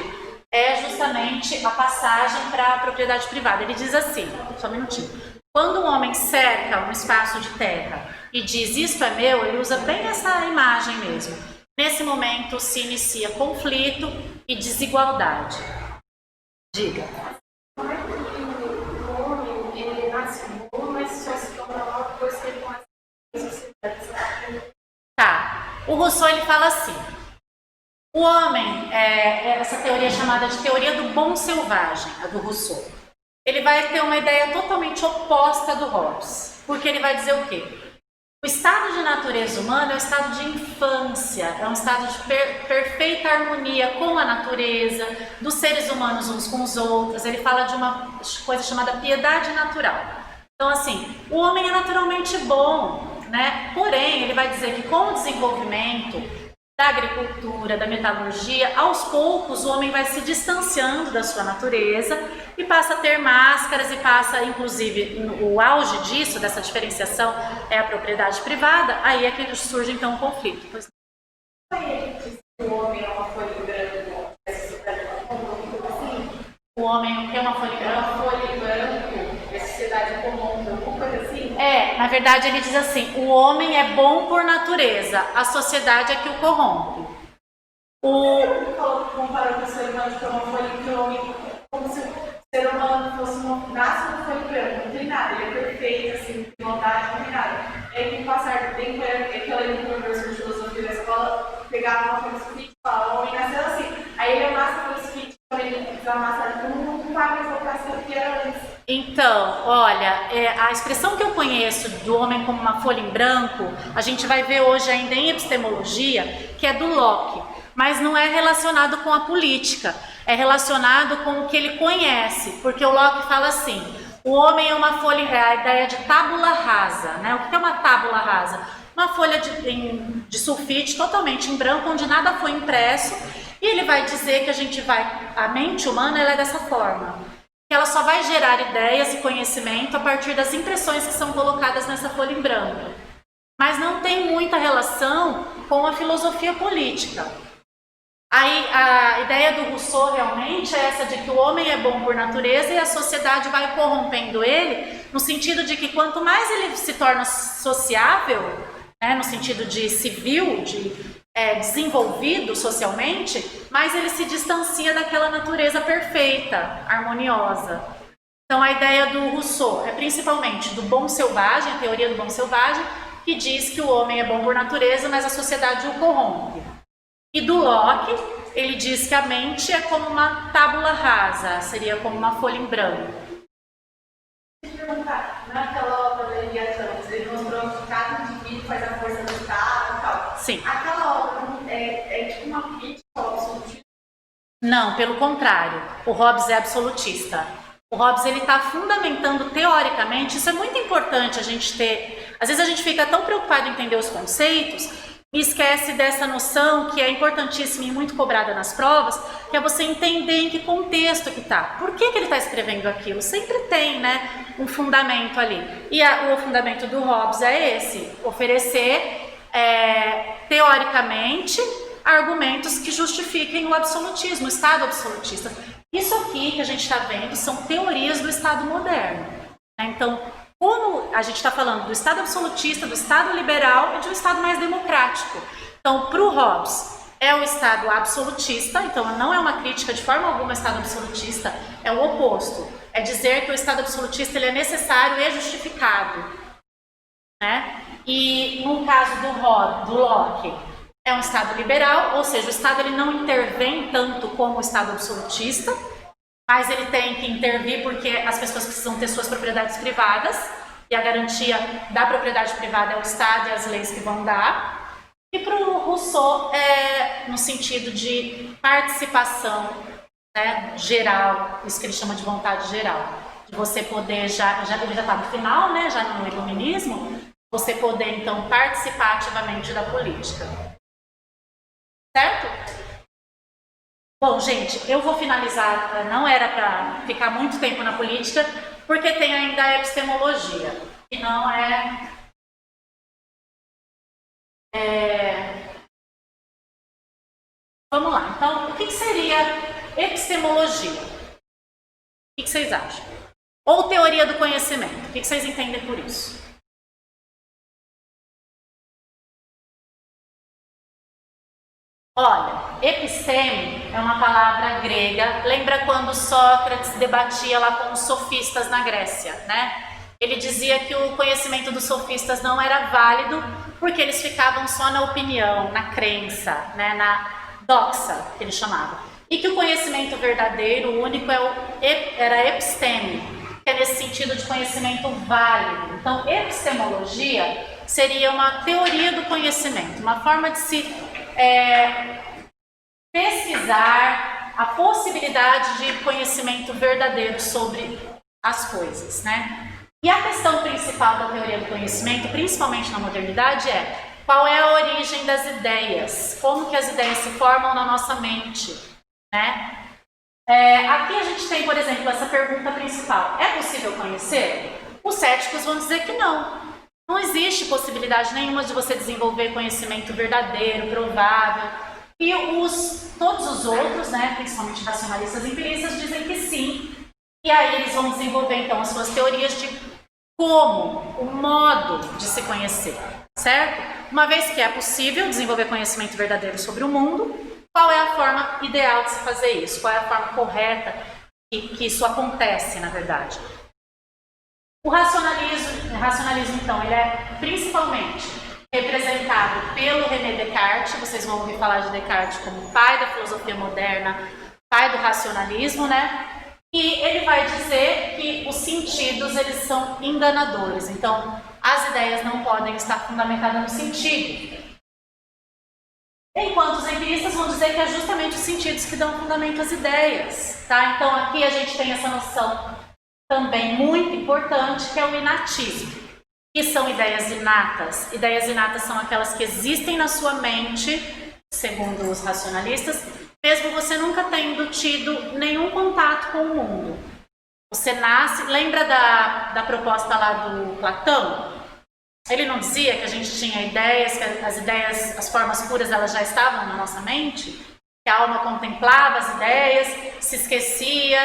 é justamente a passagem para a propriedade privada. Ele diz assim, só um minutinho, quando um homem cerca um espaço de terra e diz isto é meu, ele usa bem essa imagem mesmo. Nesse momento se inicia conflito e desigualdade. Diga. Não é que o homem, ele nasce bom, mas só se torna mal depois que ele nasce na sociedade. Tá. O Rousseau, ele fala assim, o homem, essa teoria chamada de teoria do bom selvagem, a do Rousseau, ele vai ter uma ideia totalmente oposta do Hobbes, porque ele vai dizer o quê? O estado de natureza humana é um estado de infância, é um estado de perfeita harmonia com a natureza, dos seres humanos uns com os outros. Ele fala de uma coisa chamada piedade natural. Então, assim, o homem é naturalmente bom, né? Porém, ele vai dizer que com o desenvolvimento da agricultura, da metalurgia, aos poucos o homem vai se distanciando da sua natureza e passa a ter máscaras e passa, inclusive, o auge disso, dessa diferenciação, é a propriedade privada, aí é que surge então o conflito. Pois não. Ele diz que o homem é uma folha branca, o homem o que é uma folha branca? Uma folha branca, a sociedade comum, alguma coisa assim? Na verdade ele diz assim, o homem é bom por natureza, a sociedade é que o corrompe. Ele falou que comparou com o ser humano que é uma folha que o homem, como se o ser humano fosse nasce uma folha branca, não tem nada, ele é perfeito, assim, de vontade, não tem nada. Aí com o passar do tempo, aquela professor de filosofia da escola pegava uma folha sulfite e falava, o homem nasceu assim. Aí ele amassa a folha sulfite, quando ele desamassa, ele não vai mais voltar a ser o que era antes. Então, olha, a expressão que eu conheço do homem como uma folha em branco, a gente vai ver hoje ainda em epistemologia, que é do Locke, mas não é relacionado com a política, é relacionado com o que ele conhece, porque o Locke fala assim, o homem é uma folha, a ideia de tábula rasa, né? O que é uma tábula rasa? Uma folha de sulfite totalmente em branco, onde nada foi impresso, e ele vai dizer que a mente humana ela é dessa forma. Que ela só vai gerar ideias e conhecimento a partir das impressões que são colocadas nessa folha em branco. Mas não tem muita relação com a filosofia política. Aí a ideia do Rousseau realmente é essa de que o homem é bom por natureza e a sociedade vai corrompendo ele, no sentido de que quanto mais ele se torna sociável, né, no sentido de civil, de desenvolvido socialmente, mas ele se distancia daquela natureza perfeita, harmoniosa. Então a ideia do Rousseau é principalmente do bom selvagem, a teoria do bom selvagem, que diz que o homem é bom por natureza, mas a sociedade o corrompe. E do Locke, ele diz que a mente é como uma tábula rasa, seria como uma folha em branco. Deixa eu perguntar, naquela obra da Leviatã, ele mostrou que cada indivíduo faz a força do Estado e tal. Sim. Aquela obra é tipo uma crítica ao absolutismo? Não, pelo contrário. O Hobbes é absolutista. O Hobbes ele está fundamentando teoricamente, isso é muito importante a gente ter. Às vezes a gente fica tão preocupado em entender os conceitos e esquece dessa noção que é importantíssima e muito cobrada nas provas, que é você entender em que contexto que está. Por que ele está escrevendo aquilo? Sempre tem, né, um fundamento ali. E o fundamento do Hobbes é esse, oferecer teoricamente argumentos que justifiquem o absolutismo, o Estado absolutista. Isso aqui que a gente está vendo são teorias do Estado moderno. Né? Então, como a gente está falando do Estado absolutista, do Estado liberal e de um Estado mais democrático. Então, para o Hobbes, é o Estado absolutista, então não é uma crítica de forma alguma ao Estado absolutista, é o oposto. É dizer que o Estado absolutista ele é necessário e justificado, né? E no caso do Locke, é um Estado liberal, ou seja, o Estado ele não intervém tanto como o Estado absolutista, mas ele tem que intervir porque as pessoas precisam ter suas propriedades privadas, e a garantia da propriedade privada é o Estado e as leis que vão dar. E para o Rousseau é no sentido de participação, né, geral, isso que ele chama de vontade geral. De você poder, ele já está no final, né, já no iluminismo, você poder então participar ativamente da política. Certo? Bom, gente, eu vou finalizar, não era para ficar muito tempo na política, porque tem ainda a epistemologia, que não Vamos lá, então, o que seria epistemologia? O que vocês acham? Ou teoria do conhecimento, o que vocês entendem por isso? Olha, episteme é uma palavra grega. Lembra quando Sócrates debatia lá com os sofistas na Grécia, né? Ele dizia que o conhecimento dos sofistas não era válido porque eles ficavam só na opinião, na crença, né? Na doxa, que ele chamava. E que o conhecimento verdadeiro, único, era episteme, que é nesse sentido de conhecimento válido. Então, epistemologia seria uma teoria do conhecimento, uma forma de se pesquisar a possibilidade de conhecimento verdadeiro sobre as coisas, né? E a questão principal da teoria do conhecimento, principalmente na modernidade, é qual é a origem das ideias, como que as ideias se formam na nossa mente, né? Aqui a gente tem, por exemplo, essa pergunta principal: é possível conhecer? Os céticos vão dizer que não. Não existe possibilidade nenhuma de você desenvolver conhecimento verdadeiro, provável. E todos os outros, né, principalmente racionalistas e empiristas, dizem que sim. E aí eles vão desenvolver então as suas teorias de como, o modo de se conhecer, certo? Uma vez que é possível desenvolver conhecimento verdadeiro sobre o mundo, qual é a forma ideal de se fazer isso? Qual é a forma correta que isso acontece, na verdade? O racionalismo, então, ele é principalmente representado pelo René Descartes. Vocês vão ouvir falar de Descartes como pai da filosofia moderna, pai do racionalismo, né? E ele vai dizer que os sentidos, eles são enganadores. Então, as ideias não podem estar fundamentadas no sentido. Enquanto os empiristas vão dizer que é justamente os sentidos que dão fundamento às ideias, tá? Então, aqui a gente tem essa noção também muito importante, que é o inatismo, que são ideias inatas. Ideias inatas são aquelas que existem na sua mente, segundo os racionalistas, mesmo você nunca tendo tido nenhum contato com o mundo. Você nasce, lembra da proposta lá do Platão? Ele não dizia que a gente tinha ideias, que as ideias, as formas puras, elas já estavam na nossa mente? Que a alma contemplava as ideias, se esquecia,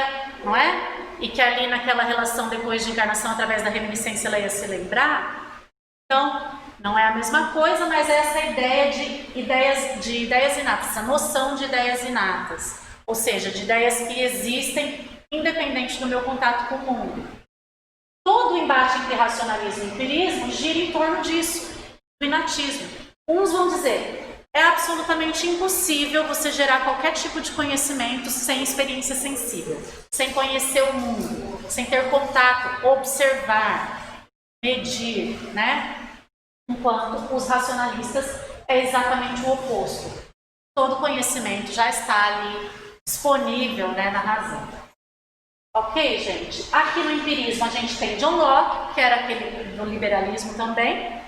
não é? E que ali naquela relação depois de encarnação, através da reminiscência, ela ia se lembrar. Então, não é a mesma coisa, mas é essa ideia de ideias inatas, essa noção de ideias inatas. Ou seja, de ideias que existem independente do meu contato com o mundo. Todo o embate entre racionalismo e empirismo gira em torno disso, do inatismo. Uns vão dizer: é absolutamente impossível você gerar qualquer tipo de conhecimento sem experiência sensível, sem conhecer o mundo, sem ter contato, observar, medir, né? Enquanto os racionalistas é exatamente o oposto. Todo conhecimento já está ali disponível, né, na razão. Ok, gente? Aqui no empirismo a gente tem John Locke, que era aquele do liberalismo também.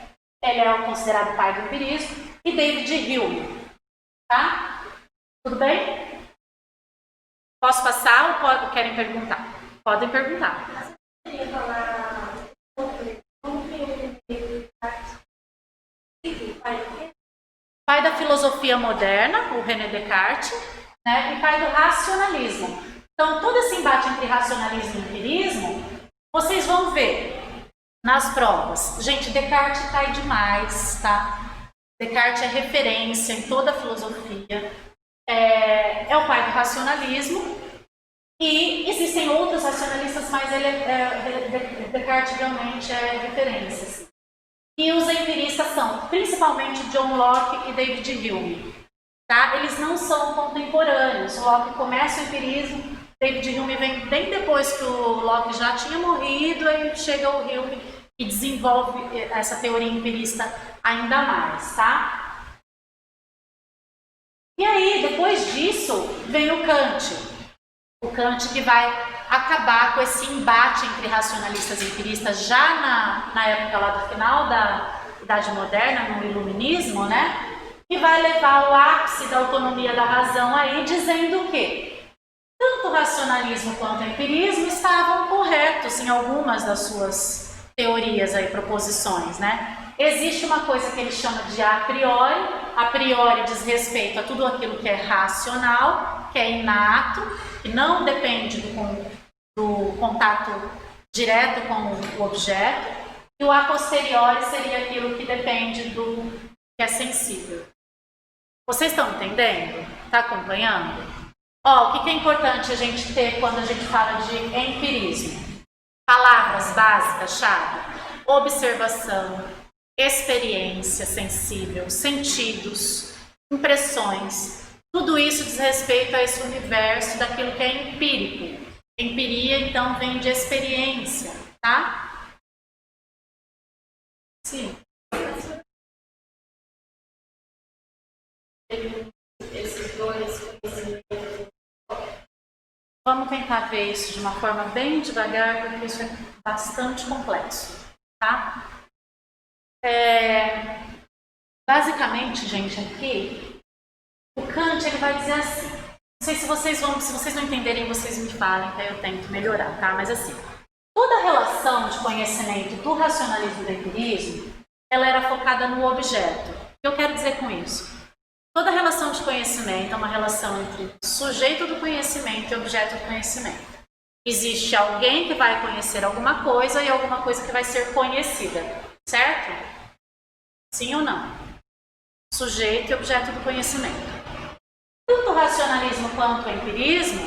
Ele é o considerado pai do empirismo. E David Hume. Tá? Tudo bem? Posso passar ou querem perguntar? Podem perguntar. Eu queria falar pai da filosofia moderna, o René Descartes, né? E pai do racionalismo. Então, todo esse embate entre racionalismo e empirismo, vocês vão ver nas provas. Gente, Descartes cai demais, tá? Descartes é referência em toda a filosofia, é o pai do racionalismo, e existem outros racionalistas, mas Descartes realmente é referência. Assim. E os empiristas são principalmente John Locke e David Hume. Tá? Eles não são contemporâneos. O Locke começa o empirismo, David Hume vem bem depois que o Locke já tinha morrido, aí chega o Hume e desenvolve essa teoria empirista ainda mais, tá? E aí, depois disso, vem o Kant. O Kant que vai acabar com esse embate entre racionalistas e empiristas já na época lá do final da Idade Moderna, no Iluminismo, né? E vai levar ao ápice da autonomia da razão aí, dizendo o quê? Tanto o racionalismo quanto o empirismo estavam corretos em algumas das suas teorias aí, proposições, né? Existe uma coisa que ele chama de a priori diz respeito a tudo aquilo que é racional, que é inato, que não depende do contato direto com o objeto, e o a posteriori seria aquilo que depende do que é sensível. Vocês estão entendendo? Está acompanhando? Ó, o que é importante a gente ter quando a gente fala de empirismo? Palavras básicas, chave. Observação, experiência sensível, sentidos, impressões. Tudo isso diz respeito a esse universo daquilo que é empírico. Empiria, então, vem de experiência, tá? Sim. Esses dois conhecimentos. Vamos tentar ver isso de uma forma bem devagar, porque isso é bastante complexo, tá? Basicamente, gente, aqui, o Kant ele vai dizer assim, não sei se vocês não entenderem, vocês me falem, que aí eu tento melhorar, tá? Mas assim, toda a relação de conhecimento do racionalismo e do empirismo, ela era focada no objeto. O que eu quero dizer com isso? Toda relação de conhecimento é uma relação entre sujeito do conhecimento e objeto do conhecimento. Existe alguém que vai conhecer alguma coisa e alguma coisa que vai ser conhecida, certo? Sim ou não? Sujeito e objeto do conhecimento. Tanto o racionalismo quanto o empirismo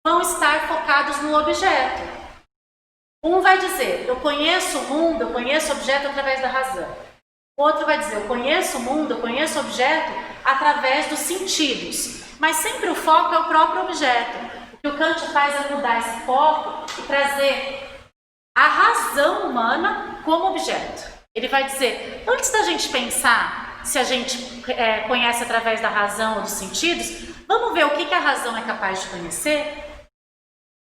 vão estar focados no objeto. Um vai dizer, eu conheço o mundo, eu conheço o objeto através da razão. O outro vai dizer, eu conheço o mundo, eu conheço o objeto através dos sentidos. Mas sempre o foco é o próprio objeto. O que o Kant faz é mudar esse foco e trazer a razão humana como objeto. Ele vai dizer, antes da gente pensar se a gente conhece através da razão ou dos sentidos, vamos ver o que a razão é capaz de conhecer?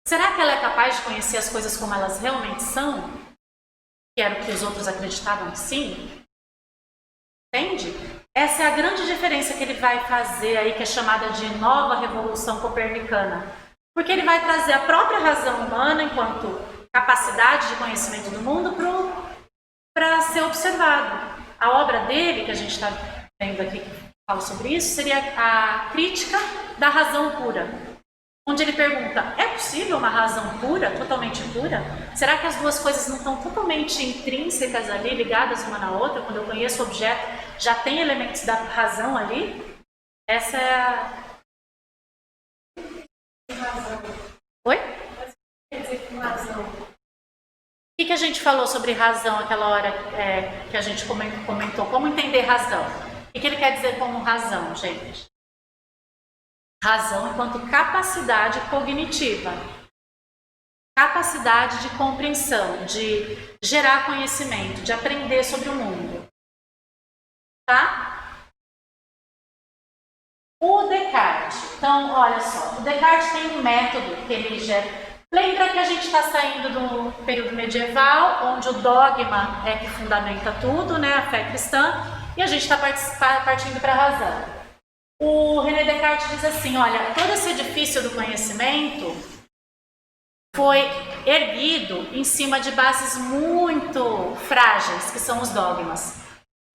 Será que ela é capaz de conhecer as coisas como elas realmente são? Que era o que os outros acreditavam que sim? Entende? Essa é a grande diferença que ele vai fazer aí, que é chamada de nova revolução copernicana. Porque ele vai trazer a própria razão humana enquanto capacidade de conhecimento do mundo para ser observado. A obra dele, que a gente está vendo aqui, que fala sobre isso, seria a crítica da razão pura. Onde ele pergunta, é possível uma razão pura, totalmente pura? Será que as duas coisas não estão totalmente intrínsecas ali, ligadas uma na outra? Quando eu conheço o objeto, já tem elementos da razão ali? Essa é a... Razão. Oi? Quer dizer com razão. O que a gente falou sobre razão aquela hora que a gente comentou? Como entender razão? O que ele quer dizer como razão, gente? Razão enquanto capacidade cognitiva, capacidade de compreensão, de gerar conhecimento, de aprender sobre o mundo. Tá? O Descartes. Então, olha só, o Descartes tem um método que ele gera. Lembra que a gente está saindo do período medieval, onde o dogma é que fundamenta tudo, né, a fé cristã, e a gente está partindo para a razão. O René Descartes diz assim, olha, todo esse edifício do conhecimento foi erguido em cima de bases muito frágeis, que são os dogmas.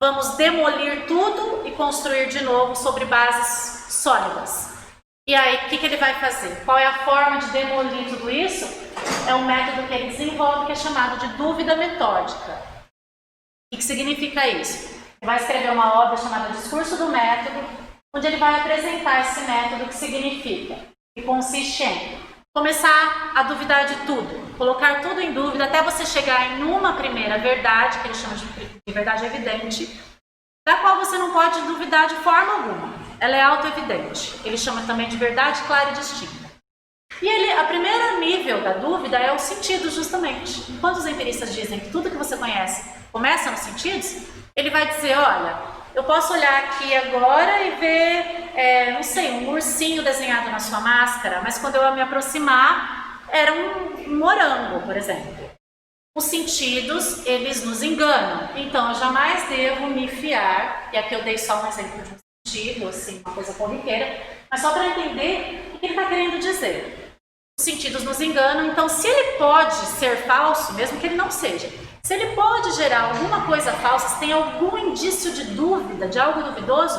Vamos demolir tudo e construir de novo sobre bases sólidas. E aí, o que ele vai fazer? Qual é a forma de demolir tudo isso? É um método que ele desenvolve que é chamado de dúvida metódica. O que significa isso? Vai escrever uma obra chamada Discurso do Método, onde ele vai apresentar esse método que significa, que consiste em começar a duvidar de tudo, colocar tudo em dúvida até você chegar em uma primeira verdade, que ele chama de verdade evidente, da qual você não pode duvidar de forma alguma. Ela é auto-evidente. Ele chama também de verdade clara e distinta. E a primeira nível da dúvida é os sentidos, justamente. Enquanto os empiristas dizem que tudo que você conhece começa nos sentidos, ele vai dizer, olha, eu posso olhar aqui agora e ver, não sei, um ursinho desenhado na sua máscara, mas quando eu me aproximar, era um morango, por exemplo. Os sentidos, eles nos enganam, então eu jamais devo me fiar, e aqui eu dei só um exemplo de um sentido, assim, uma coisa corriqueira, mas só para entender o que ele está querendo dizer. Os sentidos nos enganam, então se ele pode ser falso, mesmo que ele não seja, se ele pode gerar alguma coisa falsa, se tem algum indício de dúvida, de algo duvidoso,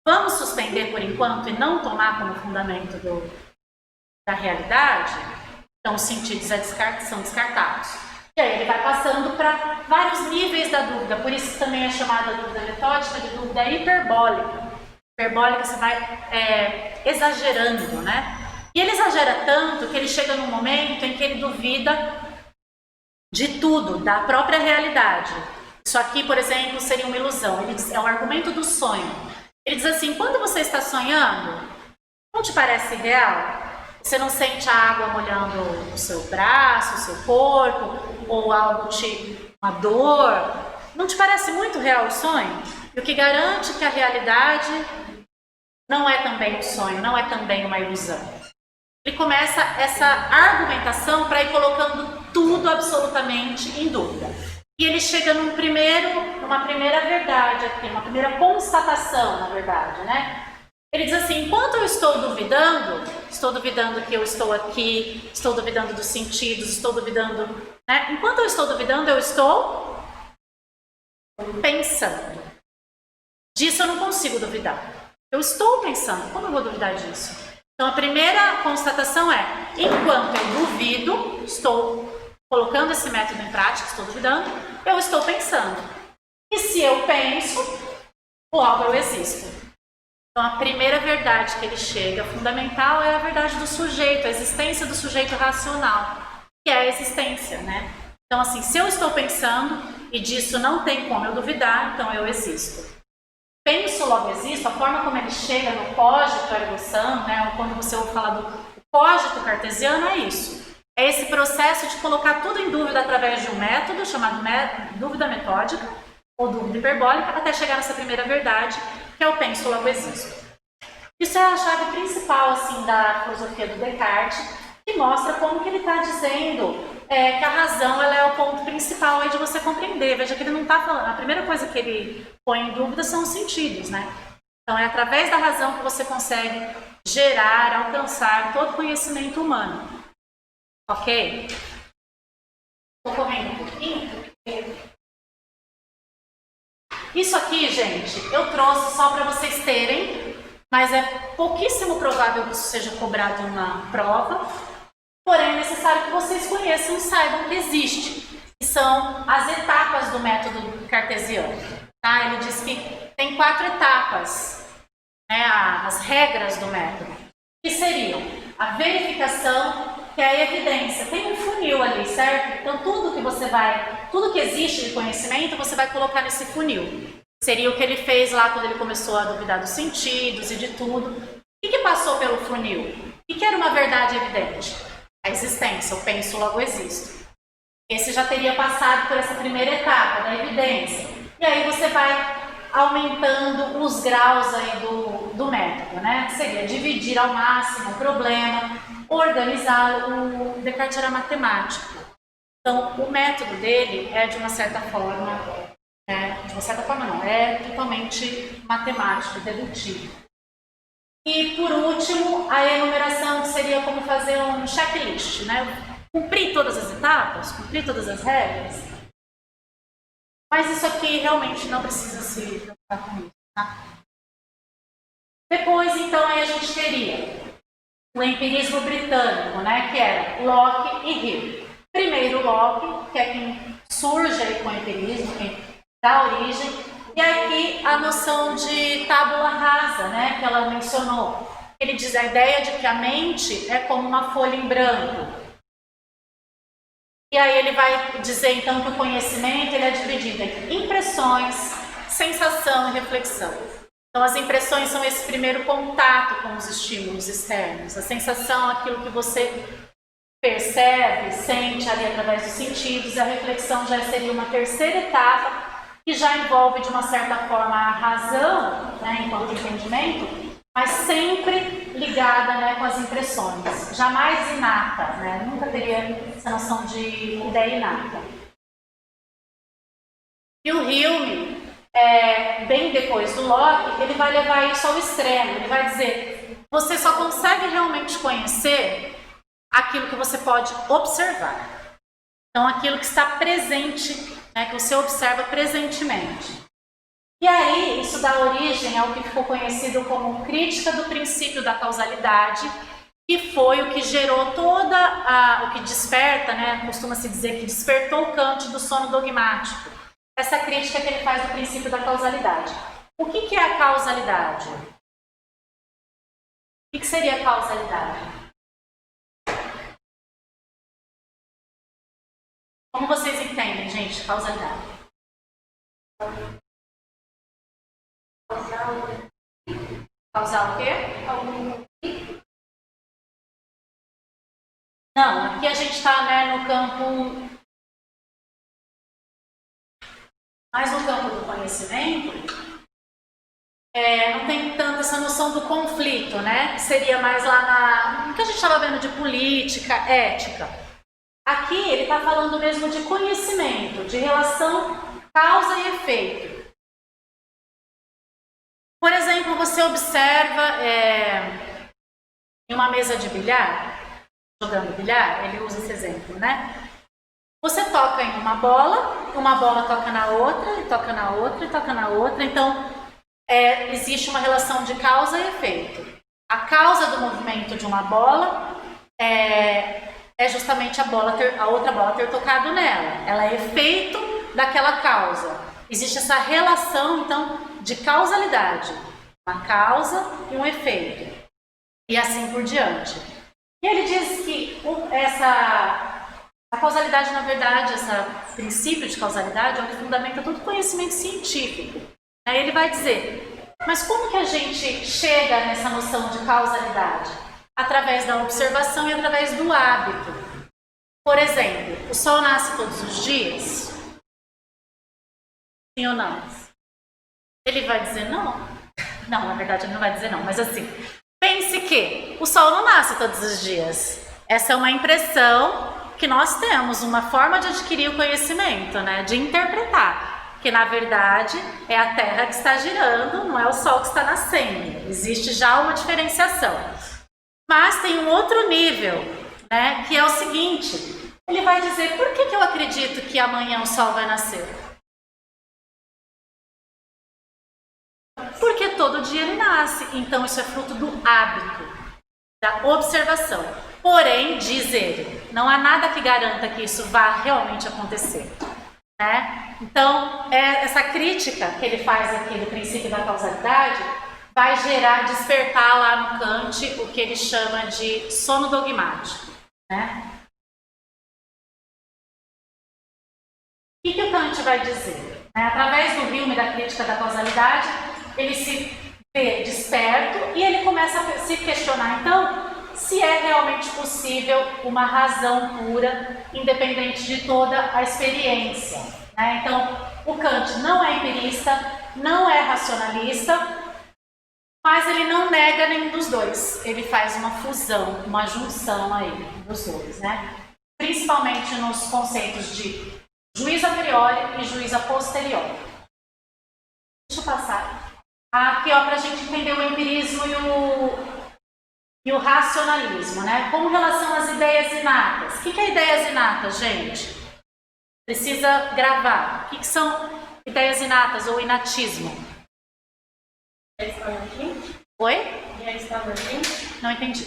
vamos suspender por enquanto e não tomar como fundamento da realidade? Então os sentidos são descartados. E aí ele vai passando para vários níveis da dúvida, por isso também é chamada dúvida metódica de dúvida hiperbólica. Hiperbólica você vai exagerando, né? E ele exagera tanto que ele chega num momento em que ele duvida de tudo, da própria realidade. Isso aqui, por exemplo, seria uma ilusão. Ele diz, é um argumento do sonho. Ele diz assim, quando você está sonhando, não te parece real? Você não sente a água molhando o seu braço, o seu corpo, ou algo uma dor? Não te parece muito real o sonho? E o que garante que a realidade não é também um sonho, não é também uma ilusão. Ele começa essa argumentação para ir colocando tudo absolutamente em dúvida. E ele chega numa primeira verdade aqui, uma primeira constatação, na verdade, né? Ele diz assim, enquanto eu estou duvidando que eu estou aqui, estou duvidando dos sentidos, estou duvidando, né? Enquanto eu estou duvidando, eu estou pensando. Disso eu não consigo duvidar. Eu estou pensando, como eu vou duvidar disso? Então a primeira constatação é, enquanto eu duvido, estou colocando esse método em prática, estou duvidando, eu estou pensando. E se eu penso, logo eu existo. Então a primeira verdade que ele chega, fundamental, é a verdade do sujeito, a existência do sujeito racional, que é a existência, né? Então assim, se eu estou pensando e disso não tem como eu duvidar, então eu existo. Penso, logo existo, a forma como ele chega no cogito ergo sum, né? Quando você ouve falar do cogito cartesiano, é isso. É esse processo de colocar tudo em dúvida através de um método chamado dúvida metódica ou dúvida hiperbólica, até chegar nessa primeira verdade, que é o penso, logo existo. Isso é a chave principal assim, da filosofia do Descartes, que mostra como que ele está dizendo que a razão ela é o ponto principal aí de você compreender. Veja que ele não está falando, a primeira coisa que ele põe em dúvida são os sentidos, né? Então é através da razão que você consegue gerar, alcançar todo conhecimento humano. Ok? Estou correndo um pouquinho. Isso aqui, gente, eu trouxe só para vocês terem, mas é pouquíssimo provável que isso seja cobrado na prova, porém é necessário que vocês conheçam e saibam que existe, que são as etapas do método cartesiano. Tá? Ele diz que tem 4 etapas, né, as regras do método, que seriam a verificação, que é a evidência. Tem um funil ali, certo? Então tudo que existe de conhecimento, você vai colocar nesse funil. Seria o que ele fez lá quando ele começou a duvidar dos sentidos e de tudo. O que passou pelo funil? O que era uma verdade evidente? A existência, eu penso, logo existo. Esse já teria passado por essa primeira etapa da evidência. E aí você vai aumentando os graus aí do método, né? Seria dividir ao máximo o problema, organizá-lo. O Descartes era matemático. Então, o método dele é, de uma certa forma não, é totalmente matemático, dedutivo. E, por último, a enumeração, que seria como fazer um checklist, né? Cumprir todas as etapas, cumprir todas as regras. Mas isso aqui realmente não precisa se preocupar com isso, tá? Depois, então, aí a gente teria o empirismo britânico, né? Que era Locke e Hill. Primeiro Locke, que é quem surge aí com o empirismo, quem dá origem, e aqui a noção de tábula rasa, né, que ela mencionou. Ele diz a ideia de que a mente é como uma folha em branco. E aí ele vai dizer então que o conhecimento ele é dividido em impressões, sensação e reflexão. Então as impressões são esse primeiro contato com os estímulos externos. A sensação é aquilo que você percebe, sente ali através dos sentidos. A reflexão já seria uma terceira etapa que já envolve de uma certa forma a razão, né, enquanto entendimento, mas sempre ligada, né, com as impressões, jamais inata, né, nunca teria essa noção de ideia inata. E o Hume, bem depois do Locke, ele vai levar isso ao extremo, ele vai dizer, você só consegue realmente conhecer aquilo que você pode observar. Então, aquilo que está presente, né, que você observa presentemente. E aí, isso dá origem ao que ficou conhecido como crítica do princípio da causalidade, que foi o que gerou o que desperta, né, costuma-se dizer que despertou Kant do sono dogmático. Essa crítica que ele faz do princípio da causalidade. O que é a causalidade? O que seria a causalidade? Como vocês entendem, gente, causalidade? Causar o quê? Não, aqui a gente está, né, no campo... mais no campo do conhecimento, não tem tanto essa noção do conflito, né? Que seria mais lá no que a gente estava vendo de política, ética. Aqui ele está falando mesmo de conhecimento, de relação causa e efeito. Por exemplo, você observa em uma mesa de bilhar, jogando bilhar, ele usa esse exemplo, né? Você toca em uma bola toca na outra, e toca na outra, e toca na outra. Então, existe uma relação de causa e efeito. A causa do movimento de uma bola é justamente a outra bola ter tocado nela. Ela é efeito daquela causa. Existe essa relação, então, de causalidade. Uma causa e um efeito. E assim por diante. E ele diz que a causalidade, na verdade, esse princípio de causalidade é o que fundamenta todo conhecimento científico. Aí ele vai dizer, mas como que a gente chega nessa noção de causalidade? Através da observação e através do hábito. Por exemplo, o sol nasce todos os dias? Sim ou não? Ele vai dizer não? Não, na verdade ele não vai dizer não, mas assim, pense que o sol não nasce todos os dias. Essa é uma impressão que nós temos, uma forma de adquirir o conhecimento, né? De interpretar, que na verdade é a Terra que está girando, não é o Sol que está nascendo. Existe já uma diferenciação. Mas tem um outro nível, né? Que é o seguinte, ele vai dizer, por que eu acredito que amanhã o Sol vai nascer? Porque todo dia ele nasce, então isso é fruto do hábito, da observação. Porém, diz ele, não há nada que garanta que isso vá realmente acontecer, né? Então, essa crítica que ele faz aqui do princípio da causalidade vai despertar lá no Kant o que ele chama de sono dogmático, né? O que o Kant vai dizer? Através do Hume, da crítica da causalidade, ele se vê desperto e ele começa a se questionar, então, se é realmente possível uma razão pura, independente de toda a experiência, né? Então, o Kant não é empirista, não é racionalista, mas ele não nega nenhum dos dois. Ele faz uma fusão, uma junção aí dos dois, né? Principalmente nos conceitos de juízo a priori e juízo a posteriori. Deixa eu passar. Aqui, ó, para a gente entender o empirismo e o racionalismo, né? Com relação às ideias inatas. O que é ideias inatas, gente? Precisa gravar. O que são ideias inatas ou inatismo? Ele está no ranking? Oi? Ele está no ranking? Não entendi.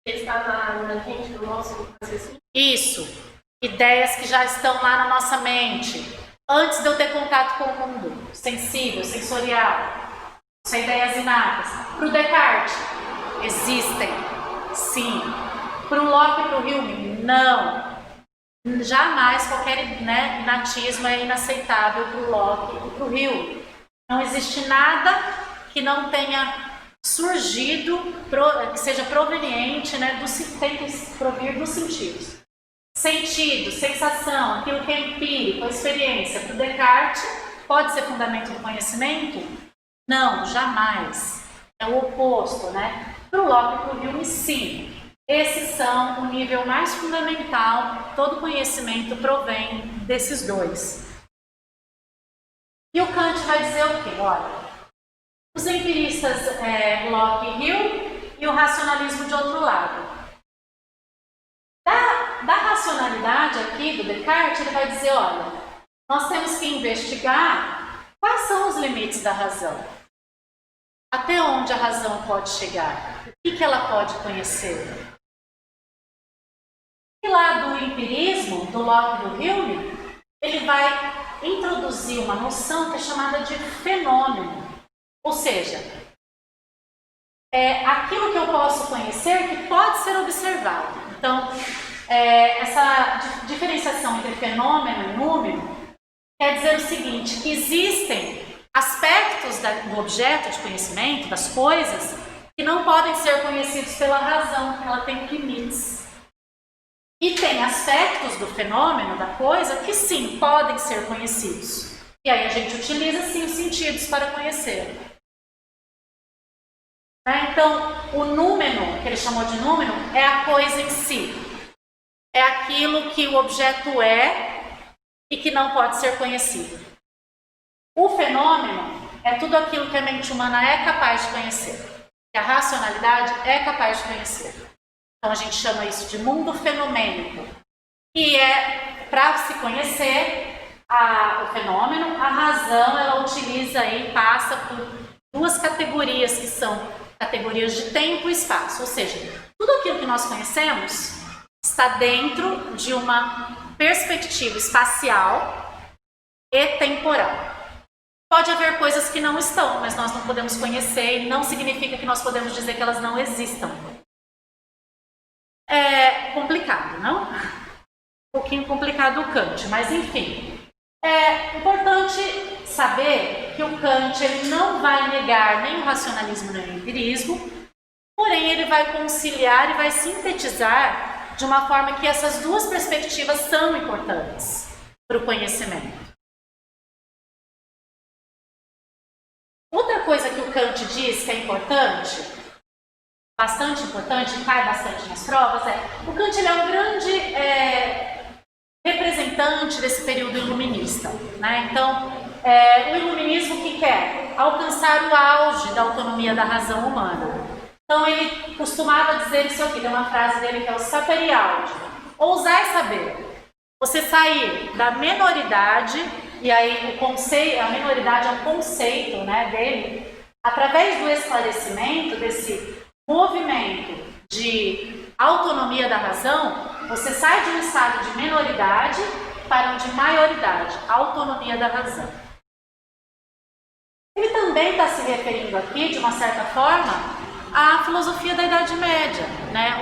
Ele está no ranking do nosso raciocínio? Isso. Ideias que já estão lá na nossa mente. antes de eu ter contato com o mundo sensível, sensorial, sem ideias inatas. Para o Descartes, existem, sim. Para o Locke e para o Hume, não. Jamais qualquer inatismo é inaceitável para o Locke e para o Hume. Não existe nada que não tenha surgido, que seja proveniente, tem que provir dos sentidos. Sentido, sensação, aquilo que é empírico, a experiência. Para o Descartes, pode ser fundamento do conhecimento? Não, jamais. É o oposto, Para o Locke e para o Hume, sim. Esses são o nível mais fundamental, todo conhecimento provém desses dois. E o Kant vai dizer o quê? Olha, os empiristas Locke e Hume e o racionalismo de outro lado. Da racionalidade aqui do Descartes, ele vai dizer, olha, nós temos que investigar quais são os limites da razão. Até onde a razão pode chegar? O que ela pode conhecer? E lá do empirismo, do Locke e do Hume, ele vai introduzir uma noção que é chamada de fenômeno. Ou seja, é aquilo que eu posso conhecer que pode ser observado. Então, essa diferenciação entre fenômeno e número quer dizer o seguinte, que existem aspectos do objeto de conhecimento, das coisas, que não podem ser conhecidos pela razão, ela tem limites. E tem aspectos do fenômeno, da coisa, que sim, podem ser conhecidos. E aí a gente utiliza sim os sentidos para conhecer. Então, o númeno, que ele chamou de númeno, é a coisa em si. É aquilo que o objeto é e que não pode ser conhecido. O fenômeno é tudo aquilo que a mente humana é capaz de conhecer, que a racionalidade é capaz de conhecer. Então a gente chama isso de mundo fenomênico. E para se conhecer o fenômeno, a razão ela utiliza aí, passa por duas categorias que são categorias de tempo e espaço. Ou seja, tudo aquilo que nós conhecemos está dentro de uma perspectiva espacial e temporal. Pode haver coisas que não estão, mas nós não podemos conhecer e não significa que nós podemos dizer que elas não existam. É complicado, não? Um pouquinho complicado o Kant, mas enfim. É importante saber que o Kant ele não vai negar nem o racionalismo nem o empirismo, porém ele vai conciliar e vai sintetizar de uma forma que essas duas perspectivas são importantes para o conhecimento. Outra coisa que o Kant diz que é importante, bastante importante, cai bastante nas provas, o Kant ele é um grande representante desse período iluminista. Então, o iluminismo que quer alcançar o auge da autonomia da razão humana. Então, ele costumava dizer isso aqui, tem uma frase dele que é o sapere aude, ousar e saber. Você sair da menoridade, e aí a menoridade é um conceito dele, através do esclarecimento desse movimento de autonomia da razão, você sai de um estado de menoridade para um de maioridade, autonomia da razão. Ele também está se referindo aqui, de uma certa forma, à filosofia da Idade Média,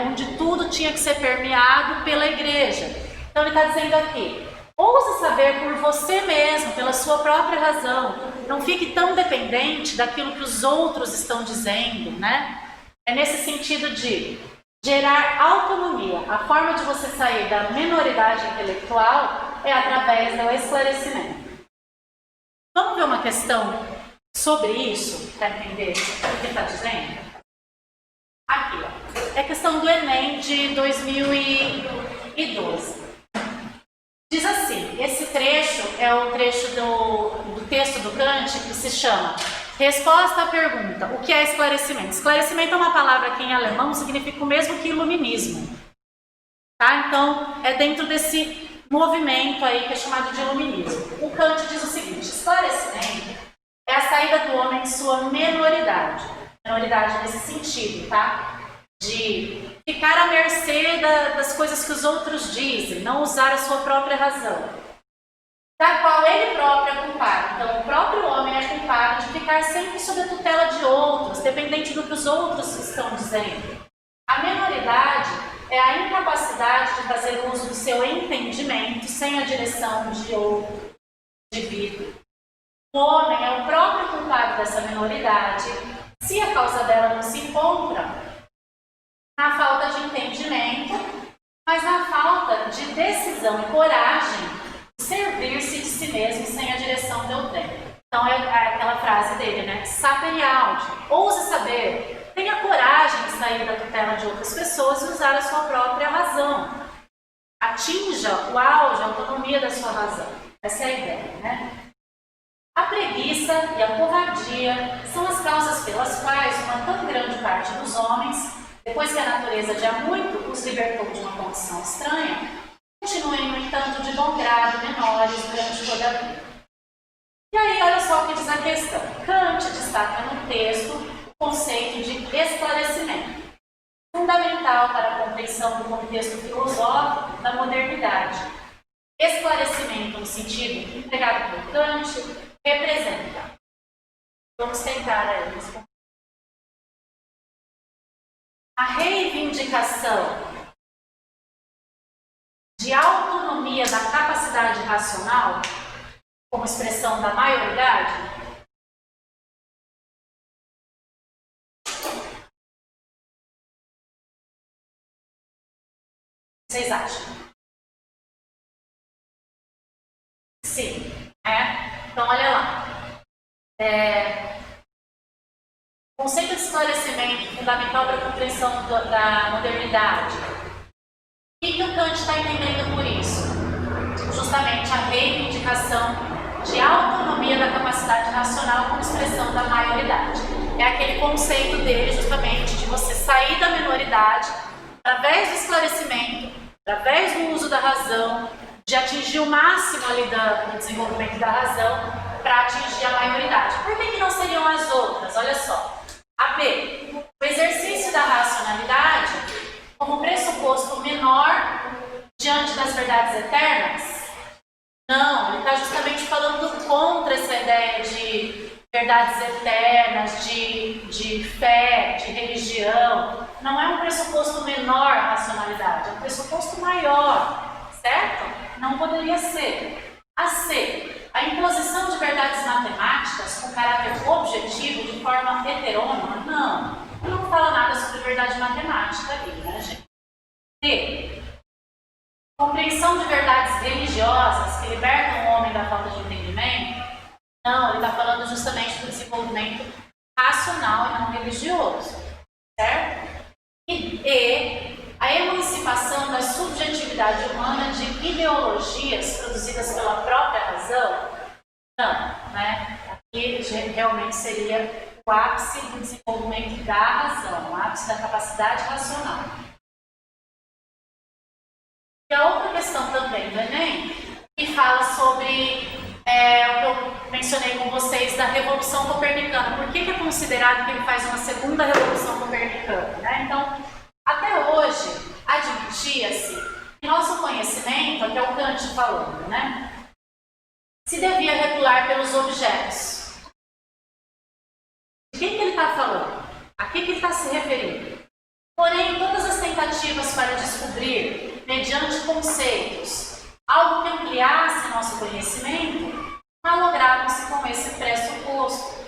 onde tudo tinha que ser permeado pela igreja. Então ele está dizendo aqui, ouse saber por você mesmo, pela sua própria razão, não fique tão dependente daquilo que os outros estão dizendo, É nesse sentido de gerar autonomia. A forma de você sair da menoridade intelectual é através do esclarecimento. Vamos ver uma questão sobre isso, para entender o que ele está dizendo? Aqui, é a questão do Enem de 2012. Diz assim, esse trecho é o trecho do texto do Kant que se chama Resposta à pergunta, o que é esclarecimento? Esclarecimento é uma palavra que em alemão significa o mesmo que iluminismo. Então, é dentro desse movimento aí que é chamado de iluminismo. O Kant diz o seguinte, esclarecimento é a saída do homem de sua menoridade. Menoridade nesse sentido, de ficar à mercê das coisas que os outros dizem, não usar a sua própria razão. da qual ele próprio é culpado. Então, o próprio homem é culpado de ficar sempre sob a tutela de outros, dependente do que os outros estão dizendo. A menoridade é a incapacidade de fazer uso do seu entendimento sem a direção de outro indivíduo. O homem é o próprio culpado dessa menoridade, se a causa dela não se encontra na falta de entendimento, mas na falta de decisão e coragem de servir-se de si mesmo sem a direção de outrem. Então é aquela frase dele, né? Sapere aude, ouse saber, tenha coragem de sair da tutela de outras pessoas e usar a sua própria razão. Atinja o auge, a autonomia da sua razão. Essa é a ideia, né? A preguiça e a covardia são as causas pelas quais uma tão grande parte dos homens, depois que a natureza de há muito os libertou de uma condição estranha, continuem, no entanto, de bom grado menores durante toda a vida. E aí, olha só o que diz a questão. Kant destaca no texto o conceito de esclarecimento, fundamental para a compreensão do contexto filosófico da modernidade. Esclarecimento, no sentido empregado por Kant, representa. Vamos tentar aí responder. A reivindicação de autonomia da capacidade racional como expressão da maioridade? O que vocês acham? Sim, Então, olha lá. O conceito de esclarecimento fundamental para a compreensão da modernidade. O que o Kant está entendendo por isso? Justamente a reivindicação de autonomia da capacidade racional como expressão da maioridade. É aquele conceito dele, justamente, de você sair da minoridade através do esclarecimento, através do uso da razão, de atingir o máximo ali do desenvolvimento da razão para atingir a maioridade. Por que não seriam as outras? Olha só. A B. O exercício da racionalidade como pressuposto menor diante das verdades eternas? Não, ele está justamente falando contra essa ideia de verdades eternas, de fé, de religião. Não é um pressuposto menor a racionalidade, é um pressuposto maior, certo? Não poderia ser. A C. A imposição de verdades matemáticas com caráter objetivo de forma heterônoma? Não. Ele não fala nada sobre verdade matemática ali, né, gente? D. Compreensão de verdades religiosas que libertam o homem da falta de entendimento? Não, ele está falando justamente do desenvolvimento racional e não religioso, certo? E a emancipação da subjetividade humana de ideologias produzidas pela própria razão? Não, né? Aqui realmente seria o ápice do desenvolvimento da razão, o ápice da capacidade racional. E a outra questão também do Enem, que fala sobre o que eu mencionei com vocês da Revolução Copernicana. Por que é considerado que ele faz uma segunda Revolução Copernicana? Né? Então, até hoje, admitia-se que nosso conhecimento, até o Kant falando, né, se devia regular pelos objetos. De quem que ele está falando? A que ele está se referindo? Porém, todas as tentativas para descobrir, mediante conceitos, algo que ampliasse nosso conhecimento, malogravam-se com esse pressuposto.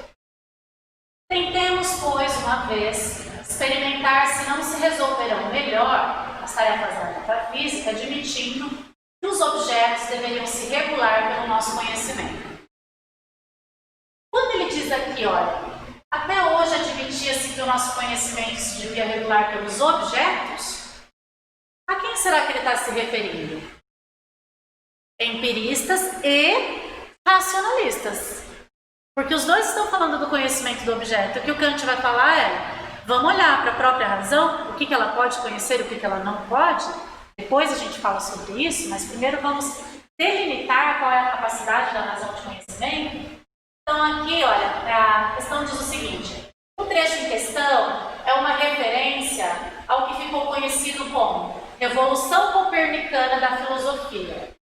Tentemos, pois, uma vez, experimentar se não se resolverão melhor as tarefas da metafísica, admitindo que os objetos deveriam se regular pelo nosso conhecimento. Quando ele diz aqui, olha, até hoje admitia-se que o nosso conhecimento se devia regular pelos objetos, a quem será que ele está se referindo? Empiristas e racionalistas. Porque os dois estão falando do conhecimento do objeto. O que o Kant vai falar vamos olhar para a própria razão, o que ela pode conhecer e o que ela não pode. Depois a gente fala sobre isso, mas primeiro vamos delimitar qual é a capacidade da razão de conhecimento. Então aqui, olha, a questão diz o seguinte: o trecho em questão é uma referência ao que ficou conhecido como Revolução Copernicana da Filosofia.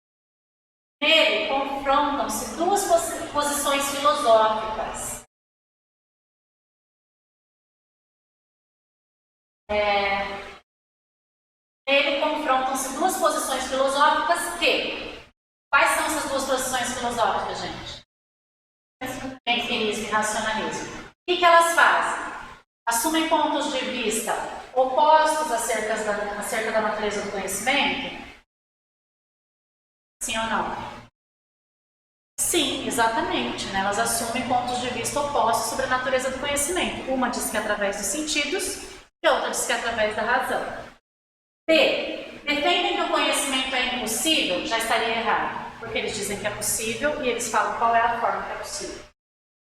Nele, confrontam-se duas posições filosóficas. Nele confrontam-se duas posições filosóficas que... Quais são essas duas posições filosóficas, gente? Empirismo e racionalismo. O que elas fazem? Assumem pontos de vista opostos acerca da natureza do conhecimento? Sim ou não? Sim, exatamente. Né? Elas assumem pontos de vista opostos sobre a natureza do conhecimento. Uma diz que é através dos sentidos e a outra diz que é através da razão. B. Defendem que o conhecimento é impossível? Já estaria errado, porque eles dizem que é possível e eles falam qual é a forma que é possível.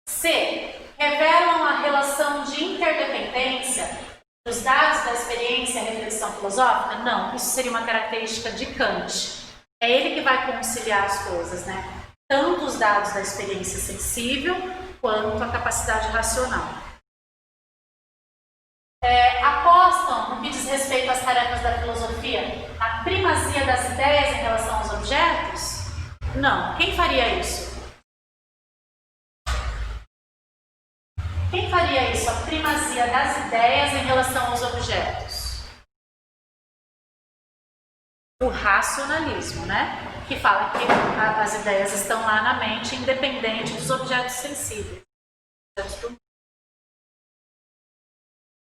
C. Revelam a relação de interdependência dos dados da experiência e reflexão filosófica? Não, isso seria uma característica de Kant. É ele que vai conciliar as coisas, né? Tanto os dados da experiência sensível quanto a capacidade racional. Apostam, no que diz respeito às tarefas da filosofia, a primazia das ideias em relação aos objetos? Não. Quem faria isso? Quem faria isso? A primazia das ideias em relação aos objetos? O racionalismo, né? Que fala que as ideias estão lá na mente, independente dos objetos sensíveis.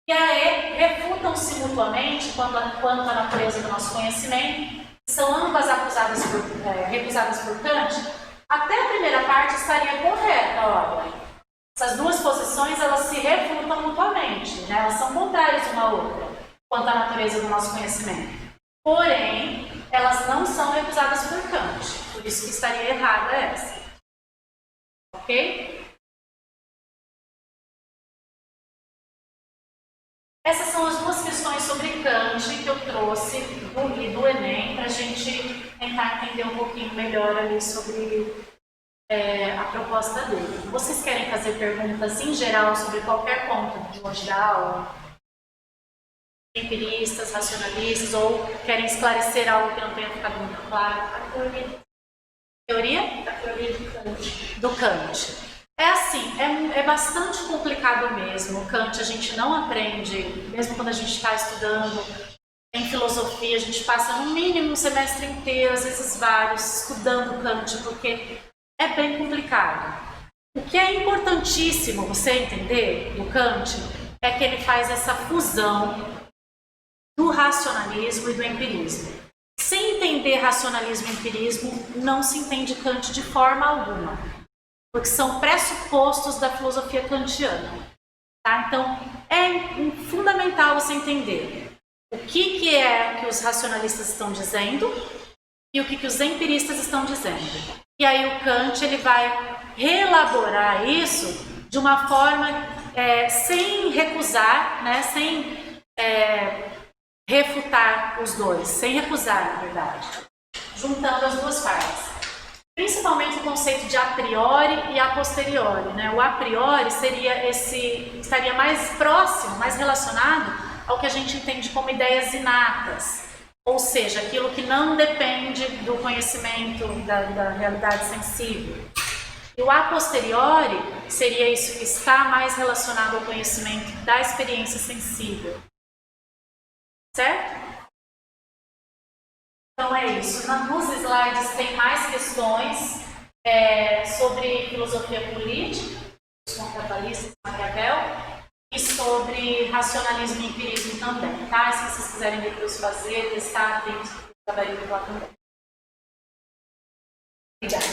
E aí, refutam-se mutuamente quanto à natureza do nosso conhecimento, são ambas recusadas por Kant. Até a primeira parte estaria correta, olha. Essas duas posições, elas se refutam mutuamente, né? Elas são contrárias uma à outra, quanto à natureza do nosso conhecimento. Porém, elas não são recusadas por Kant, por isso que estaria errada essa. Ok? Essas são as duas questões sobre Kant que eu trouxe do Enem para a gente tentar entender um pouquinho melhor ali sobre a proposta dele. Vocês querem fazer perguntas em geral sobre qualquer ponto de hoje da aula? Empiristas, racionalistas, ou querem esclarecer algo que não tenha ficado muito claro? A teoria? A teoria do Kant. É assim, é bastante complicado mesmo. Kant a gente não aprende, mesmo quando a gente está estudando em filosofia, a gente passa no mínimo um semestre inteiro, às vezes vários, estudando Kant, porque é bem complicado. O que é importantíssimo você entender do Kant é que ele faz essa fusão do racionalismo e do empirismo. Sem entender racionalismo e empirismo, não se entende Kant de forma alguma, porque são pressupostos da filosofia kantiana. Tá? Então, é fundamental você entender o que é que os racionalistas estão dizendo e o que os empiristas estão dizendo. E aí o Kant ele vai reelaborar isso de uma forma sem recusar, né, sem refutar os dois, sem recusar, na verdade, juntando as duas partes. Principalmente o conceito de a priori e a posteriori, né? O a priori estaria mais próximo, mais relacionado ao que a gente entende como ideias inatas, ou seja, aquilo que não depende do conhecimento da realidade sensível. E o a posteriori seria isso que está mais relacionado ao conhecimento da experiência sensível. Certo? Então é isso. Nos slides tem mais questões sobre filosofia política, os contratualistas de Maquiavel, e sobre racionalismo e empirismo também, tá? Se vocês quiserem depois fazer, testar, tem o trabalho lá também. Obrigada.